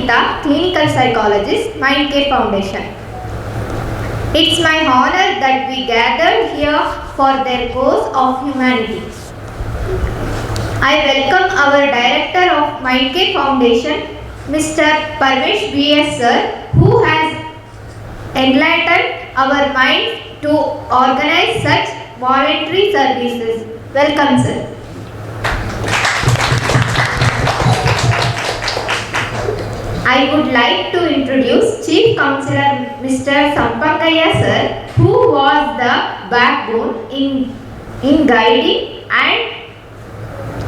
Nikita, clinical psychologist, Mindcare Foundation. It's my honor that we gathered here for their cause of humanity. I welcome our director of Mindcare Foundation, Mr. Parvesh B.S. sir, who has enlightened our mind to organize such voluntary services. Welcome, sir. I would like to introduce Chief Counselor Mr. Sampangaya sir, who was the backbone in guiding and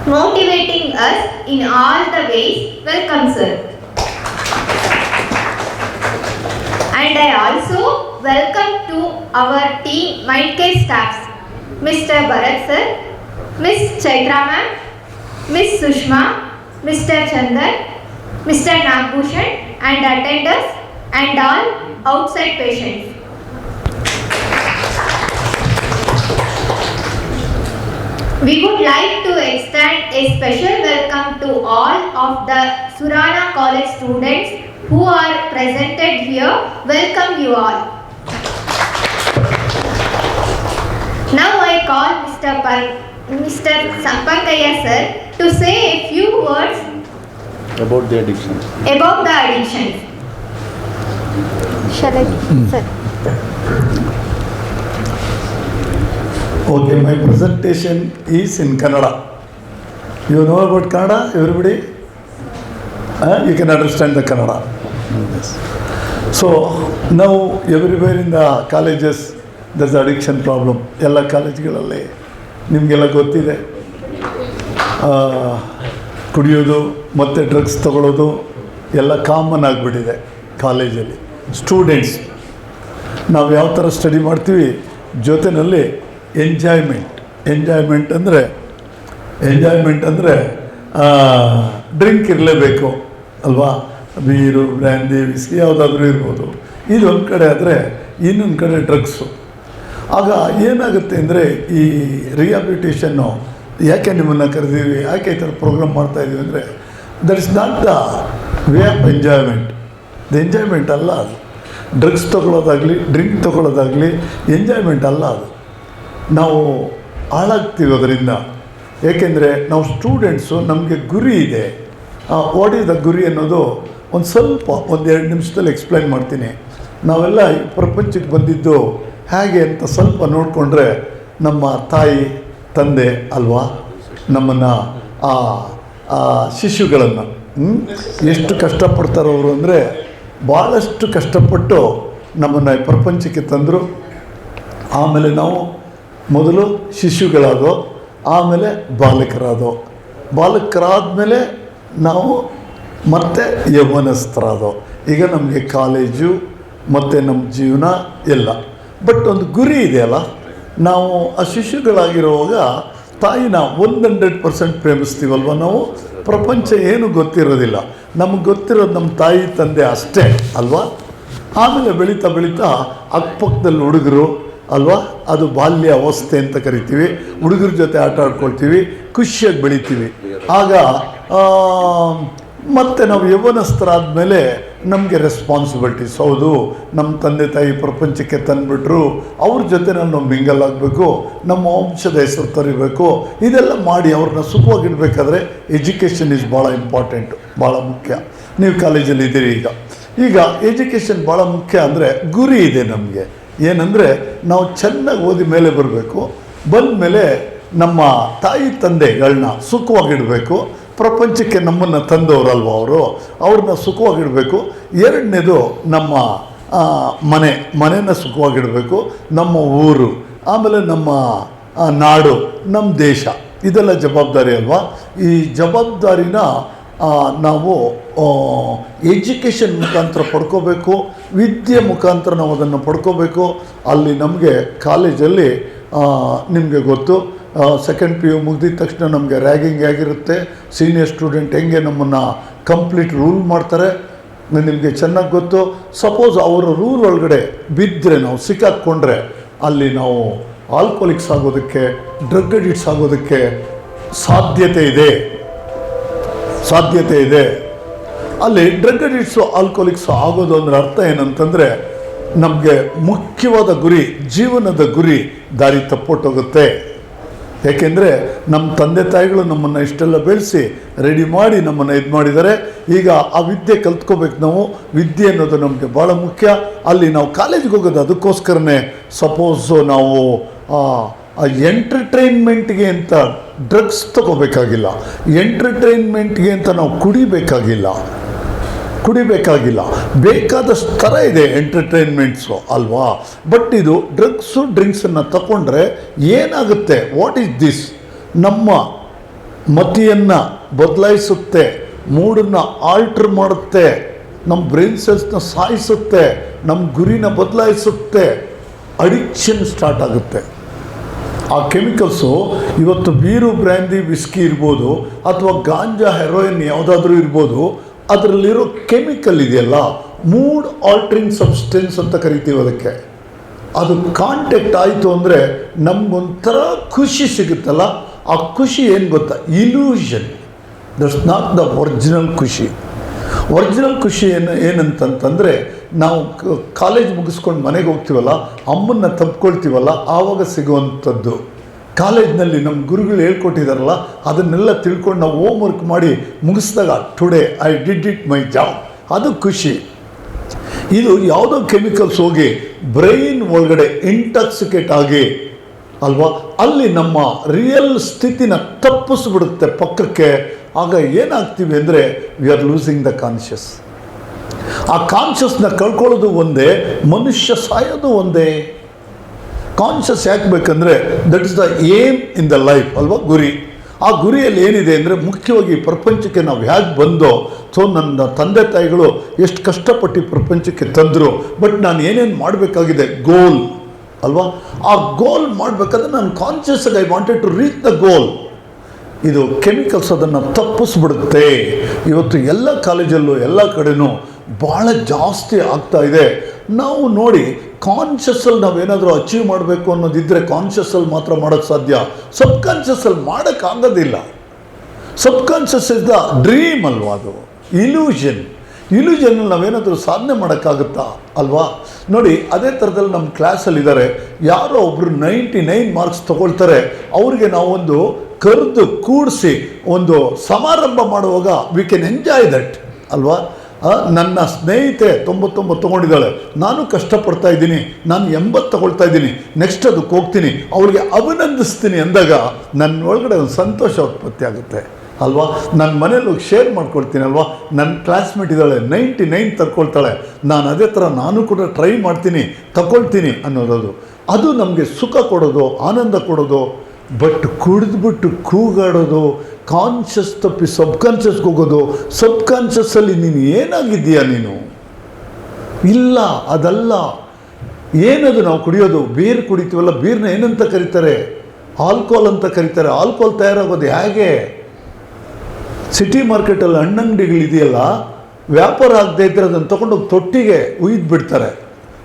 motivating us in all the ways. Welcome, sir. And I also welcome to our team Mindcare staffs, Mr. Bharat sir, Miss Chaitra ma'am, Miss Sushma, Mr. Chandan, Mr. Nagbhushan and attendants and all outside patients. We would like to extend a special welcome to all of the Surana College students who are presented here. Welcome you all. Now I call Mr. Sampangaya sir to say a few words about the addiction. Shall I, sir? Okay, my presentation is in Kannada. You know about Kannada, everybody? You can understand the Kannada. Yes. So, now everywhere in the colleges, there's addiction problem. ಎಲ್ಲ ಕಾಲೇಜ್ಗಳಲ್ಲಿ ನಿಮಗೆಲ್ಲ ಗೊತ್ತಿದೆ, ಕುಡಿಯೋದು ಮತ್ತು drugs ತಗೊಳ್ಳೋದು ಎಲ್ಲ common ಆಗಿಬಿಟ್ಟಿದೆ ಕಾಲೇಜಲ್ಲಿ. Students ನಾವು ಯಾವ ಥರ ಸ್ಟಡಿ ಮಾಡ್ತೀವಿ, ಜೊತೆಯಲ್ಲಿ ಎಂಜಾಯ್ಮೆಂಟ್ ಅಂದರೆ ಡ್ರಿಂಕ್ ಇರಲೇಬೇಕು ಅಲ್ವಾ, ಬೀರು ಬ್ರ್ಯಾಂಡಿ ವಿಸ್ಕಿ ಯಾವುದಾದ್ರೂ ಇರ್ಬೋದು. ಇದೊಂದು ಕಡೆ ಆದರೆ ಇನ್ನೊಂದು ಕಡೆ ಡ್ರಗ್ಸು. ಆಗ ಏನಾಗುತ್ತೆ ಅಂದರೆ ಈ ರಿಹ್ಯಾಬಿಲಿಟೇಷನ್ನು ಯಾಕೆ ನಿಮ್ಮನ್ನು ಕರೆದೀವಿ, ಯಾಕೆ ಈ ಥರ ಪ್ರೋಗ್ರಾಮ್ ಮಾಡ್ತಾಯಿದ್ದೀವಿ ಅಂದರೆ that is not the way of enjoyment. The enjoyment ಅಲ್ಲ ಅದು. ಡ್ರಗ್ಸ್ ತೊಗೊಳ್ಳೋದಾಗಲಿ ಡ್ರಿಂಕ್ ತೊಗೊಳ್ಳೋದಾಗಲಿ ಎಂಜಾಯ್ಮೆಂಟ್ ಅಲ್ಲ ಅದು. ನಾವು ಹಾಳಾಗ್ತೀವಿ ಅದರಿಂದ. ಏಕೆಂದರೆ ನಾವು ಸ್ಟೂಡೆಂಟ್ಸು, ನಮಗೆ ಗುರಿ ಇದೆ. ವಾಟ್ ಈಸ್ ದ ಗುರಿ ಅನ್ನೋದು ಒಂದೆರಡು ನಿಮಿಷದಲ್ಲಿ ಎಕ್ಸ್ಪ್ಲೈನ್ ಮಾಡ್ತೀನಿ. ನಾವೆಲ್ಲ ಈ ಪ್ರಪಂಚಕ್ಕೆ ಬಂದಿದ್ದು ಹೇಗೆ ಅಂತ ಸ್ವಲ್ಪ ನೋಡಿಕೊಂಡ್ರೆ, ನಮ್ಮ ತಾಯಿ ತಂದೆ ಅಲ್ವಾ ನಮ್ಮನ್ನು ಆ ಶಿಶುಗಳನ್ನು ಎಷ್ಟು ಕಷ್ಟಪಡ್ತಾರೋ ಅವರು ಅಂದರೆ ಭಾಳಷ್ಟು ಕಷ್ಟಪಟ್ಟು ನಮ್ಮನ್ನು ಪ್ರಪಂಚಕ್ಕೆ ತಂದರು. ಆಮೇಲೆ ನಾವು ಮೊದಲು ಶಿಶುಗಳಾದೋ, ಆಮೇಲೆ ಬಾಲಕರಾದಮೇಲೆ ನಾವು ಮತ್ತೆ ಯೌವನಸ್ಥರಾದೋ. ಈಗ ನಮಗೆ ಕಾಲೇಜು ಮತ್ತು ನಮ್ಮ ಜೀವನ ಎಲ್ಲ. ಬಟ್ ಒಂದು ಗುರಿ ಇದೆಯಲ್ಲ, ನಾವು ಆ ಶಿಶುಗಳಾಗಿರುವಾಗ ತಾಯಿನ 100% ಪ್ರೇಮಿಸ್ತೀವಲ್ವ ನಾವು. ಪ್ರಪಂಚ ಏನು ಗೊತ್ತಿರೋದಿಲ್ಲ, ನಮಗೆ ಗೊತ್ತಿರೋದು ನಮ್ಮ ತಾಯಿ ತಂದೆ ಅಷ್ಟೇ ಅಲ್ವಾ. ಆಮೇಲೆ ಬೆಳೀತಾ ಬೆಳೀತಾ ಅಕ್ಕಪಕ್ಕದಲ್ಲಿ ಹುಡುಗರು ಅಲ್ವಾ, ಅದು ಬಾಲ್ಯ ಅವಸ್ಥೆ ಅಂತ ಕರಿತೀವಿ. ಹುಡುಗರ ಜೊತೆ ಆಟ ಆಡ್ಕೊಳ್ತೀವಿ, ಖುಷಿಯಾಗಿ ಬೆಳಿತೀವಿ. ಆಗ ಮತ್ತು ನಾವು ಯೌವನಸ್ಥರಾದಮೇಲೆ ನಮಗೆ ರೆಸ್ಪಾನ್ಸಿಬಿಲಿಟೀಸ್. ಹೌದು, ನಮ್ಮ ತಂದೆ ತಾಯಿ ಪ್ರಪಂಚಕ್ಕೆ ತಂದುಬಿಟ್ರು, ಅವ್ರ ಜೊತೆ ನಾವು ಮಿಂಗಲ್ ಆಗಬೇಕು, ನಮ್ಮ ವಂಶದ ಹೆಸರು ತರಿಬೇಕು. ಇದೆಲ್ಲ ಮಾಡಿ ಅವ್ರನ್ನ ಸುಖವಾಗಿಡಬೇಕಾದ್ರೆ ಎಜುಕೇಷನ್ ಈಸ್ ಭಾಳ ಇಂಪಾರ್ಟೆಂಟು, ಭಾಳ ಮುಖ್ಯ. ನೀವು ಕಾಲೇಜಲ್ಲಿ ಇದ್ದೀರಿ ಈಗ ಎಜುಕೇಷನ್ ಭಾಳ ಮುಖ್ಯ. ಅಂದರೆ ಗುರಿ ಇದೆ ನಮಗೆ. ಏನಂದರೆ ನಾವು ಚೆನ್ನಾಗಿ ಓದಿ ಮೇಲೆ ಬರಬೇಕು, ಬಂದ ಮೇಲೆ ನಮ್ಮ ತಾಯಿ ತಂದೆಗಳನ್ನ ಸುಖವಾಗಿಡಬೇಕು. ಪ್ರಪಂಚಕ್ಕೆ ನಮ್ಮನ್ನು ತಂದವರಲ್ವ ಅವರು, ಅವ್ರನ್ನ ಸುಖವಾಗಿಡಬೇಕು. ಎರಡನೇದು ನಮ್ಮ ಮನೆಯನ್ನು ಸುಖವಾಗಿಡಬೇಕು, ನಮ್ಮ ಊರು, ಆಮೇಲೆ ನಮ್ಮ ನಾಡು, ನಮ್ಮ ದೇಶ. ಇದೆಲ್ಲ ಜವಾಬ್ದಾರಿ ಅಲ್ವಾ. ಈ ಜವಾಬ್ದಾರಿನ ನಾವು ಎಜುಕೇಷನ್ ಮುಖಾಂತರ ಪಡ್ಕೋಬೇಕು, ವಿದ್ಯೆ ಮುಖಾಂತರ ನಾವು ಅದನ್ನು ಪಡ್ಕೋಬೇಕು. ಅಲ್ಲಿ ನಮಗೆ ಕಾಲೇಜಲ್ಲಿ ನಿಮಗೆ ಗೊತ್ತು, ಸೆಕೆಂಡ್ PU ಮುಗಿದ ತಕ್ಷಣ ನಮಗೆ ರ್ಯಾಗಿಂಗ್ ಆಗಿರುತ್ತೆ. ಸೀನಿಯರ್ ಸ್ಟೂಡೆಂಟ್ ಹೆಂಗೆ ನಮ್ಮನ್ನು ಕಂಪ್ಲೀಟ್ ರೂಲ್ ಮಾಡ್ತಾರೆ ನಿಮಗೆ ಚೆನ್ನಾಗಿ ಗೊತ್ತು. ಸಪೋಸ್ ಅವರ ರೂಲ್ ಒಳಗಡೆ ಬಿದ್ದರೆ, ನಾವು ಸಿಕ್ಕಾಕ್ಕೊಂಡ್ರೆ, ಅಲ್ಲಿ ನಾವು ಆಲ್ಕೋಲಿಕ್ಸ್ ಆಗೋದಕ್ಕೆ, ಡ್ರಗ್ ಅಡಿಕ್ಟ್ಸ್ ಆಗೋದಕ್ಕೆ ಸಾಧ್ಯತೆ ಇದೆ. ಅಲ್ಲಿ ಡ್ರಗ್ ಅಡಿಕ್ಟ್ಸು ಆಲ್ಕೋಲಿಕ್ಸು ಆಗೋದು ಅಂದ್ರೆ ಅರ್ಥ ಏನಂತಂದರೆ ನಮಗೆ ಮುಖ್ಯವಾದ ಗುರಿ, ಜೀವನದ ಗುರಿ ದಾರಿ ತಪ್ಪೊಟ್ಟೋಗುತ್ತೆ. ಏಕೆಂದರೆ ನಮ್ಮ ತಂದೆ ತಾಯಿಗಳು ನಮ್ಮನ್ನು ಇಷ್ಟೆಲ್ಲ ಬೆಳೆಸಿ ರೆಡಿ ಮಾಡಿ ನಮ್ಮನ್ನು ಇದು ಮಾಡಿದ್ದಾರೆ. ಈಗ ಆ ವಿದ್ಯೆ ಕಲ್ತ್ಕೋಬೇಕು ನಾವು. ವಿದ್ಯೆ ಅನ್ನೋದು ನಮಗೆ ಭಾಳ ಮುಖ್ಯ. ಅಲ್ಲಿ ನಾವು ಕಾಲೇಜಿಗೆ ಹೋಗೋದು ಅದಕ್ಕೋಸ್ಕರನೇ. ಸಪೋಸು ನಾವು ಎಂಟರ್ಟೈನ್ಮೆಂಟ್ಗೆ ಅಂತ ಡ್ರಗ್ಸ್ ತಗೋಬೇಕಾಗಿಲ್ಲ, ಎಂಟರ್ಟೈನ್ಮೆಂಟ್ಗೆ ಅಂತ ನಾವು ಕುಡಿಬೇಕಾಗಿಲ್ಲ. ಬೇಕಾದಷ್ಟು ಥರ ಇದೆ ಎಂಟರ್ಟೈನ್ಮೆಂಟ್ಸು ಅಲ್ವಾ. ಬಟ್ ಇದು ಡ್ರಿಂಕ್ಸನ್ನು ತಗೊಂಡ್ರೆ ಏನಾಗುತ್ತೆ? What is this? ನಮ್ಮ ಮತಿಯನ್ನು ಬದಲಾಯಿಸುತ್ತೆ, ಮೂಡನ್ನು ಆಲ್ಟ್ರ್ ಮಾಡುತ್ತೆ, ನಮ್ಮ ಬ್ರೈನ್ ಸೆಲ್ಸ್ನ ಸಾಯಿಸುತ್ತೆ, ನಮ್ಮ ಗುರಿನ ಬದಲಾಯಿಸುತ್ತೆ. ಅಡಿಕ್ಷನ್ ಸ್ಟಾರ್ಟ್ ಆಗುತ್ತೆ. ಆ ಕೆಮಿಕಲ್ಸು ಇವತ್ತು ಬೀರು, ಬ್ರ್ಯಾಂಡಿ, ವಿಸ್ಕಿ ಇರ್ಬೋದು, ಅಥವಾ ಗಾಂಜಾ, ಹೆರೋಯಿನ್ ಯಾವುದಾದ್ರೂ ಇರ್ಬೋದು. ಅದರಲ್ಲಿರೋ ಕೆಮಿಕಲ್ ಇದೆಯಲ್ಲ, ಮೂಡ್ ಆಲ್ಟ್ರಿಂಗ್ ಸಬ್ಸ್ಟೆನ್ಸ್ ಅಂತ ಕರಿತೀವಿ ಅದಕ್ಕೆ. ಅದು ಕಾಂಟ್ಯಾಕ್ಟ್ ಆಯಿತು ಅಂದರೆ ನಮಗೊಂಥರ ಖುಷಿ ಸಿಗುತ್ತಲ್ಲ. ಆ ಖುಷಿ ಏನು ಗೊತ್ತಾ? Illusion. That's not the original ಖುಷಿ. ಒರಿಜಿನಲ್ ಖುಷಿ ಏನಂತಂತಂದರೆ ನಾವು ಕಾಲೇಜ್ ಮುಗಿಸ್ಕೊಂಡು ಮನೆಗೆ ಹೋಗ್ತೀವಲ್ಲ, ಅಮ್ಮನ್ನ ತಪ್ಕೊಳ್ತೀವಲ್ಲ, ಆವಾಗ ಸಿಗುವಂಥದ್ದು. ಕಾಲೇಜ್ನಲ್ಲಿ ನಮ್ಮ ಗುರುಗಳು ಹೇಳ್ಕೊಟ್ಟಿದ್ದಾರಲ್ಲ, ಅದನ್ನೆಲ್ಲ ತಿಳ್ಕೊಂಡು ನಾವು ಹೋಮ್ ವರ್ಕ್ ಮಾಡಿ ಮುಗಿಸಿದಾಗ today I did it my job, ಅದು ಖುಷಿ. ಇದು ಯಾವುದೋ ಕೆಮಿಕಲ್ಸ್ ಹೋಗಿ ಬ್ರೈನ್ ಒಳಗಡೆ ಇಂಟಾಕ್ಸಿಕೇಟ್ ಆಗಿ ಅಲ್ವಾ, ಅಲ್ಲಿ ನಮ್ಮ ರಿಯಲ್ ಸ್ಥಿತಿನ ತಪ್ಪಿಸ್ಬಿಡುತ್ತೆ ಪಕ್ಕಕ್ಕೆ. ಆಗ ಏನಾಗ್ತೀವಿ ಅಂದರೆ we are losing the conscious. ಆ ಕಾನ್ಷಿಯಸ್ನ ಕಳ್ಕೊಳ್ಳೋದು ಒಂದೇ, ಮನುಷ್ಯ ಸಾಯೋದು ಒಂದೇ. ಕಾನ್ಷಿಯಸ್ ಯಾಕೆ ಬೇಕಂದರೆ that is the aim in the life ಅಲ್ವಾ, ಗುರಿ. ಆ ಗುರಿಯಲ್ಲಿ ಏನಿದೆ ಅಂದರೆ ಮುಖ್ಯವಾಗಿ ಪ್ರಪಂಚಕ್ಕೆ ನಾವು ಹೇಗೆ ಬಂದೋ, ನನ್ನ ತಂದೆ ತಾಯಿಗಳು ಎಷ್ಟು ಕಷ್ಟಪಟ್ಟು ಪ್ರಪಂಚಕ್ಕೆ ತಂದರು. ಬಟ್ ನಾನು ಏನೇನು ಮಾಡಬೇಕಾಗಿದೆ, ಗೋಲ್ ಅಲ್ವಾ. ಆ ಗೋಲ್ ಮಾಡಬೇಕಾದ್ರೆ ನಾನು ಕಾನ್ಷಿಯಸ್ ಆಗಿ I wanted to reach the goal. ಇದು ಕೆಮಿಕಲ್ಸ್ ಅದನ್ನು ತಪ್ಪಿಸ್ಬಿಡುತ್ತೆ. ಇವತ್ತು ಎಲ್ಲ ಕಾಲೇಜಲ್ಲೂ ಎಲ್ಲ ಕಡೆನೂ ಭಾಳ ಜಾಸ್ತಿ ಆಗ್ತಾ ಇದೆ. ನಾವು ನೋಡಿ, ಕಾನ್ಷಿಯಸ್ಸಲ್ಲಿ ನಾವೇನಾದರೂ ಅಚೀವ್ ಮಾಡಬೇಕು ಅನ್ನೋದಿದ್ದರೆ ಕಾನ್ಷಿಯಸ್ಸಲ್ಲಿ ಮಾತ್ರ ಮಾಡೋಕ್ಕೆ ಸಾಧ್ಯ. ಸಬ್ ಕಾನ್ಷಿಯಸ್ಸಲ್ಲಿ ಮಾಡೋಕ್ಕಾಗೋದಿಲ್ಲ. ಸಬ್ ಕಾನ್ಷಿಯಸ್ ಇಸ್ ದ ಡ್ರೀಮ್ ಅಲ್ವಾ, ಅದು ಇಲ್ಯೂಷನ್ ನಾವೇನಾದರೂ ಸಾಧನೆ ಮಾಡೋಕ್ಕಾಗುತ್ತಾ ಅಲ್ವಾ. ನೋಡಿ, ಅದೇ ಥರದಲ್ಲಿ ನಮ್ಮ ಕ್ಲಾಸಲ್ಲಿದ್ದಾರೆ, ಯಾರೋ ಒಬ್ಬರು 99 ಮಾರ್ಕ್ಸ್ ತೊಗೊಳ್ತಾರೆ. ಅವ್ರಿಗೆ ನಾವೊಂದು ಕರೆದು ಕೂಡಿಸಿ ಒಂದು ಸಮಾರಂಭ ಮಾಡುವಾಗ ವಿ ಕ್ಯಾನ್ ಎಂಜಾಯ್ ದಟ್ ಅಲ್ವಾ. ನನ್ನ ಸ್ನೇಹಿತೆ 99 ತೊಗೊಂಡಿದ್ದಾಳೆ, ನಾನು ಕಷ್ಟಪಡ್ತಾ ಇದ್ದೀನಿ, ನಾನು 80 ತೊಗೊಳ್ತಾ ಇದ್ದೀನಿ, ನೆಕ್ಸ್ಟ್ ಅದಕ್ಕೆ ಹೋಗ್ತೀನಿ, ಅವ್ರಿಗೆ ಅಭಿನಂದಿಸ್ತೀನಿ ಅಂದಾಗ ನನ್ನ ಒಳಗಡೆ ಒಂದು ಸಂತೋಷ ಉತ್ಪತ್ತಿ ಆಗುತ್ತೆ ಅಲ್ವಾ. ನನ್ನ ಮನೇಲಿ ಹೋಗಿ ಶೇರ್ ಮಾಡ್ಕೊಳ್ತೀನಿ ಅಲ್ವಾ. ನನ್ನ ಕ್ಲಾಸ್ಮೇಟ್ ಇದ್ದಾಳೆ 99 ತಗೊಳ್ತಾಳೆ, ನಾನು ಅದೇ ಥರ ನಾನು ಕೂಡ ಟ್ರೈ ಮಾಡ್ತೀನಿ, ತಗೊಳ್ತೀನಿ ಅನ್ನೋದು. ಅದು ನಮಗೆ ಸುಖ ಕೊಡೋದು, ಆನಂದ ಕೊಡೋದು. ಬಟ್ ಕುಡಿದ್ಬಿಟ್ಟು ಕೂಗಾಡೋದು, ಕಾನ್ಷಿಯಸ್ ತಪ್ಪಿ ಸಬ್ ಕಾನ್ಷಿಯಸ್ಗೆ ಹೋಗೋದು. ಸಬ್ ಕಾನ್ಷಿಯಸ್ಸಲ್ಲಿ ನೀನು ಏನಾಗಿದ್ದೀಯಾ ನೀನು? ಇಲ್ಲ, ಅದಲ್ಲ. ಏನದು ನಾವು ಕುಡಿಯೋದು? ಬೀರ್ ಕುಡಿತೀವಲ್ಲ, ಬೀರ್ನ ಏನಂತ ಕರೀತಾರೆ? ಆಲ್ಕೋಹಾಲ್ ಅಂತ ಕರೀತಾರೆ. ಆಲ್ಕೋಹಾಲ್ ತಯಾರಾಗೋದು ಹೇಗೆ? ಸಿಟಿ ಮಾರ್ಕೆಟಲ್ಲಿ ಹಣ್ಣಂಗಡಿಗಳಿದೆಯಲ್ಲ, ವ್ಯಾಪಾರ ಆಗದೆ ಇದ್ದರೆ ಅದನ್ನು ತೊಗೊಂಡೋಗಿ ತೊಟ್ಟಿಗೆ ಉಯ್ದು ಬಿಡ್ತಾರೆ.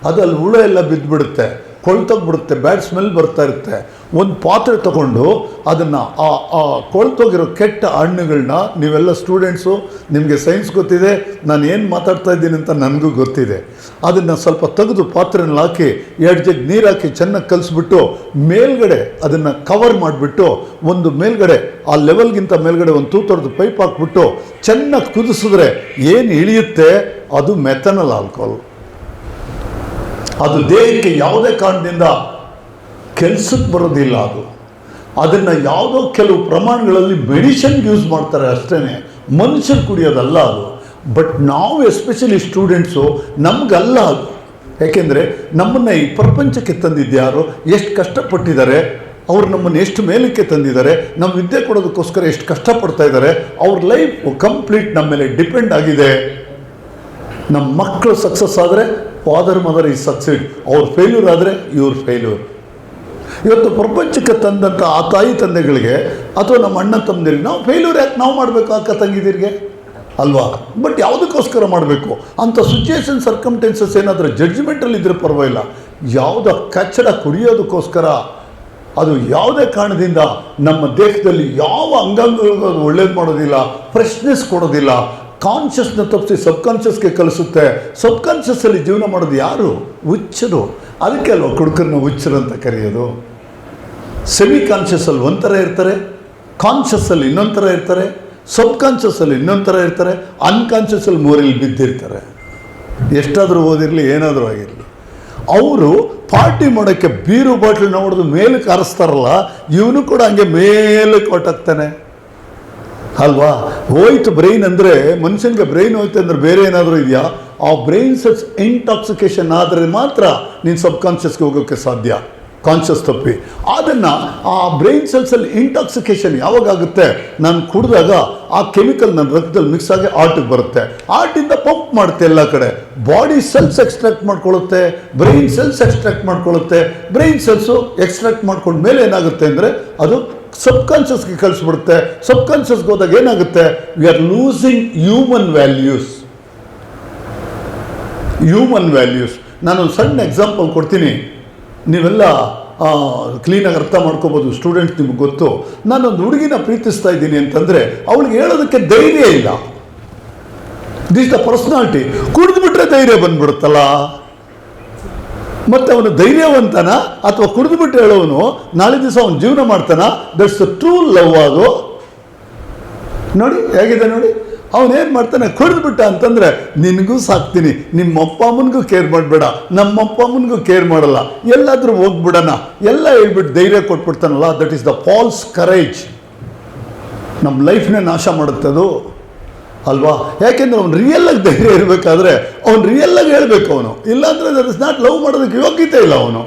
ಅದಲ್ಲಿ ಹುಳ ಎಲ್ಲ ಬಿದ್ದುಬಿಡುತ್ತೆ, ಕೊಳ್ತೋಗ್ಬಿಡುತ್ತೆ, ಬ್ಯಾಡ್ ಸ್ಮೆಲ್ ಬರ್ತಾ ಇರುತ್ತೆ. ಒಂದು ಪಾತ್ರೆ ತಗೊಂಡು ಅದನ್ನು ಆ ಕೊಳ್ತೋಗಿರೋ ಕೆಟ್ಟ ಹಣ್ಣುಗಳನ್ನ, ನೀವೆಲ್ಲ ಸ್ಟೂಡೆಂಟ್ಸು, ನಿಮಗೆ ಸೈನ್ಸ್ ಗೊತ್ತಿದೆ, ನಾನು ಏನು ಮಾತಾಡ್ತಾ ಇದ್ದೀನಿ ಅಂತ ನನಗೂ ಗೊತ್ತಿದೆ. ಅದನ್ನು ಸ್ವಲ್ಪ ತೆಗೆದು ಪಾತ್ರೆನಲ್ಲಿ ಹಾಕಿ 2 ಜಗ್ ನೀರು ಹಾಕಿ ಚೆನ್ನಾಗಿ ಕಲಿಸ್ಬಿಟ್ಟು ಮೇಲ್ಗಡೆ ಅದನ್ನು ಕವರ್ ಮಾಡಿಬಿಟ್ಟು ಒಂದು ಮೇಲ್ಗಡೆ ಆ ಲೆವೆಲ್ಗಿಂತ ಮೇಲ್ಗಡೆ ಒಂದು ತೂತೊಡ್ದು ಪೈಪ್ ಹಾಕ್ಬಿಟ್ಟು ಚೆನ್ನಾಗಿ ಕುದಿಸಿದ್ರೆ ಏನು ಇಳಿಯುತ್ತೆ? ಅದು ಮೆಥನಾಲ್ ಆಲ್ಕೋಹಾಲ್. ಅದು ದೇಹಕ್ಕೆ ಯಾವುದೇ ಕಾರಣದಿಂದ ಕೆಲಸಕ್ಕೆ ಬರೋದಿಲ್ಲ. ಅದನ್ನು ಯಾವುದೋ ಕೆಲವು ಪ್ರಮಾಣಗಳಲ್ಲಿ ಮೆಡಿಸಿನ್ಗೆ ಯೂಸ್ ಮಾಡ್ತಾರೆ ಅಷ್ಟೇ, ಮನುಷ್ಯರು ಕುಡಿಯೋದಲ್ಲ ಅದು. ಬಟ್ ನಾವು ಎಸ್ಪೆಷಲಿ ಸ್ಟೂಡೆಂಟ್ಸು ನಮಗಲ್ಲ ಅದು. ಯಾಕೆಂದರೆ ನಮ್ಮನ್ನು ಈ ಪ್ರಪಂಚಕ್ಕೆ ತಂದಿದ್ಯಾರು, ಎಷ್ಟು ಕಷ್ಟಪಟ್ಟಿದ್ದಾರೆ, ಅವ್ರು ನಮ್ಮನ್ನು ಎಷ್ಟು ಮೇಲಕ್ಕೆ ತಂದಿದ್ದಾರೆ, ನಮ್ಮ ವಿದ್ಯೆ ಕೊಡೋದಕ್ಕೋಸ್ಕರ ಎಷ್ಟು ಕಷ್ಟಪಡ್ತಾ ಇದ್ದಾರೆ. ಅವ್ರ ಲೈಫ್ ಕಂಪ್ಲೀಟ್ ನಮ್ಮ ಮೇಲೆ ಡಿಪೆಂಡ್ ಆಗಿದೆ. ನಮ್ಮ ಮಕ್ಕಳು ಸಕ್ಸಸ್ ಆದರೆ ಫಾದರ್ ಮದರ್ ಈ ಸಕ್ಸೀಡ್, ಅವ್ರು ಫೇಲ್ಯೂರ್ ಆದರೆ ಇವ್ರು ಫೇಲ್ಯೂರ್. ಇವತ್ತು ಪ್ರಪಂಚಕ್ಕೆ ತಂದಂಥ ಆ ತಾಯಿ ತಂದೆಗಳಿಗೆ ಅಥವಾ ನಮ್ಮ ಅಣ್ಣ ತಮ್ಮದಿರಿಗೆ ನಾವು ಫೇಲ್ಯೂರ್ ಯಾಕೆ ನಾವು ಮಾಡಬೇಕು? ಅಕ್ಕ ತಂಗಿದಿರಿಗೆ ಅಲ್ವಾ. ಬಟ್ ಯಾವುದಕ್ಕೋಸ್ಕರ ಮಾಡಬೇಕು? ಅಂಥ ಸಿಚುಯೇಷನ್ ಸರ್ಕಮ್ಟೆನ್ಸಸ್ ಏನಾದರೂ ಜಡ್ಜ್ಮೆಂಟಲ್ಲಿ ಇದ್ದರೆ ಪರವಾಗಿಲ್ಲ. ಯಾವುದೋ ಕಚ್ಚಡ ಕುಡಿಯೋದಕ್ಕೋಸ್ಕರ, ಅದು ಯಾವುದೇ ಕಾರಣದಿಂದ ನಮ್ಮ ದೇಹದಲ್ಲಿ ಯಾವ ಅಂಗಾಂಗಗಳಿಗೂ ಅದು ಒಳ್ಳೇದು ಮಾಡೋದಿಲ್ಲ, ಫ್ರೆಶ್ನೆಸ್ ಕೊಡೋದಿಲ್ಲ. ಕಾನ್ಷಿಯಸ್ನ ತಪ್ಪಿಸಿ ಸಬ್ಕಾನ್ಷಿಯಸ್ಗೆ ಕಲಿಸುತ್ತೆ. ಸಬ್ಕಾನ್ಷಿಯಸ್ಸಲ್ಲಿ ಜೀವನ ಮಾಡೋದು ಯಾರು? ಹುಚ್ಚರು. ಅದಕ್ಕೆ ಅಲ್ವ ಕುಡುಕರನ್ನ ಹುಚ್ಚರು ಅಂತ ಕರೆಯೋದು. ಸೆಮಿ ಕಾನ್ಷಿಯಸ್ಸಲ್ಲಿ ಒಂಥರ ಇರ್ತಾರೆ, ಕಾನ್ಷಿಯಸ್ಸಲ್ಲಿ ಇನ್ನೊಂದು ಥರ ಇರ್ತಾರೆ, ಸಬ್ಕಾನ್ಷಿಯಸ್ಸಲ್ಲಿ ಇನ್ನೊಂದು ಥರ ಇರ್ತಾರೆ, ಅನ್ಕಾನ್ಷಿಯಸ್ಸಲ್ಲಿ ಮೋರಲ್ಲಿ ಬಿದ್ದಿರ್ತಾರೆ. ಎಷ್ಟಾದರೂ ಓದಿರಲಿ, ಏನಾದರೂ ಆಗಿರಲಿ, ಅವರು ಪಾರ್ಟಿ ಮಾಡೋಕ್ಕೆ ಬೀರು ಬಾಟ್ಲನ್ನ ಹೊಡೆದು ಮೇಲೆ ಕಾರಿಸ್ತಾರಲ್ಲ, ಇವನು ಕೂಡ ಹಂಗೆ ಮೇಲೆ ಕೊಟ್ಟಾಗ್ತಾನೆ ಅಲ್ವಾ? ಹೋಯ್ತು ಬ್ರೈನ್ ಅಂದರೆ, ಮನುಷ್ಯನಿಗೆ ಬ್ರೈನ್ ಹೋಯ್ತು ಅಂದರೆ ಬೇರೆ ಏನಾದರೂ ಇದೆಯಾ? ಆ ಬ್ರೈನ್ ಸೆಲ್ಸ್ ಇಂಟಾಕ್ಸಿಕೇಶನ್ ಆದರೆ ಮಾತ್ರ ನೀನು ಸಬ್ಕಾನ್ಷಿಯಸ್ಗೆ ಹೋಗೋಕ್ಕೆ ಸಾಧ್ಯ, ಕಾನ್ಷಿಯಸ್ ತಪ್ಪಿ. ಅದನ್ನು ಆ ಬ್ರೈನ್ ಸೆಲ್ಸಲ್ಲಿ ಇಂಟಾಕ್ಸಿಕೇಶನ್ ಯಾವಾಗುತ್ತೆ? ನಾನು ಕುಡಿದಾಗ ಆ ಕೆಮಿಕಲ್ ನನ್ನ ರಕ್ತದಲ್ಲಿ ಮಿಕ್ಸ್ ಆಗಿ ಆರ್ಟಿಗೆ ಬರುತ್ತೆ, ಆರ್ಟಿಂದ ಪಂಪ್ ಮಾಡುತ್ತೆ ಎಲ್ಲ ಕಡೆ, ಬಾಡಿ ಸೆಲ್ಸ್ ಎಕ್ಸ್ಟ್ರಾಕ್ಟ್ ಮಾಡ್ಕೊಳ್ಳುತ್ತೆ, ಬ್ರೈನ್ ಸೆಲ್ಸ್ ಎಕ್ಸ್ಟ್ರಾಕ್ಟ್ ಮಾಡ್ಕೊಳ್ಳುತ್ತೆ. ಬ್ರೈನ್ ಸೆಲ್ಸು ಎಕ್ಸ್ಟ್ರಾಕ್ಟ್ ಮಾಡ್ಕೊಂಡ ಮೇಲೆ ಏನಾಗುತ್ತೆ ಅಂದರೆ ಅದು ಸಬ್ಕಾನ್ಷಿಯಸ್ಗೆ ಕಳಿಸ್ಬಿಡುತ್ತೆ. ಸಬ್ಕಾನ್ಷಿಯಸ್ಗೆ ಹೋದಾಗ ಏನಾಗುತ್ತೆ? We are losing human values. ನಾನೊಂದು ಸಣ್ಣ ಎಕ್ಸಾಂಪಲ್ ಕೊಡ್ತೀನಿ, ನೀವೆಲ್ಲ ಕ್ಲೀನಾಗಿ ಅರ್ಥ ಮಾಡ್ಕೋಬೋದು. ಸ್ಟೂಡೆಂಟ್ಸ್ ನಿಮ್ಗೆ ಗೊತ್ತು, ನಾನೊಂದು ಹುಡುಗಿನ ಪ್ರೀತಿಸ್ತಾ ಇದ್ದೀನಿ ಅಂತಂದರೆ ಅವಳಿಗೆ ಹೇಳೋದಕ್ಕೆ ಧೈರ್ಯ ಇಲ್ಲ. This the personality. ಕುಡಿದ್ಬಿಟ್ರೆ ಧೈರ್ಯ ಬಂದ್ಬಿಡುತ್ತಲ್ಲ. ಮತ್ತು ಅವನು ಧೈರ್ಯವಂತನ ಅಥವಾ ಕುಡಿದ್ಬಿಟ್ಟು ಹೇಳೋವನು ನಾಳೆ ದಿವಸ ಅವನು ಜೀವನ ಮಾಡ್ತಾನ? That's the true love. ಅದು ನೋಡಿ ಹೇಗಿದೆ ನೋಡಿ. ಅವನೇನು ಮಾಡ್ತಾನೆ? ಕುಡಿದ್ಬಿಟ್ಟ ಅಂತಂದರೆ ನಿನಗೂ ಸಾಕ್ತೀನಿ, ನಿಮ್ಮ ಅಪ್ಪ ಅಮ್ಮನಿಗೂ ಕೇರ್ ಮಾಡಬೇಡ, ನಮ್ಮ ಅಪ್ಪ ಅಮ್ಮನಿಗೂ ಕೇರ್ ಮಾಡಲ್ಲ, ಎಲ್ಲಾದರೂ ಹೋಗ್ಬಿಡೋಣ ಎಲ್ಲ ಹೇಳ್ಬಿಟ್ಟು ಧೈರ್ಯ ಕೊಟ್ಬಿಡ್ತಾನಲ್ಲ. That is the false courage. ನಮ್ಮ ಲೈಫ್ನೇ ನಾಶ ಮಾಡುತ್ತದು ಅಲ್ವಾ? ಯಾಕೆಂದರೆ ಅವ್ನು ರಿಯಲ್ಲಾಗಿ ಧೈರ್ಯ ಇರಬೇಕಾದ್ರೆ ಅವ್ನು ರಿಯಲ್ಲಾಗಿ ಹೇಳಬೇಕು. ಅವನು ಇಲ್ಲಾಂದರೆ ದಟ್ ಇಸ್ ನಾಟ್. ಲವ್ ಮಾಡೋದಕ್ಕೆ ಯೋಗ್ಯತೆ ಇಲ್ಲ ಅವನು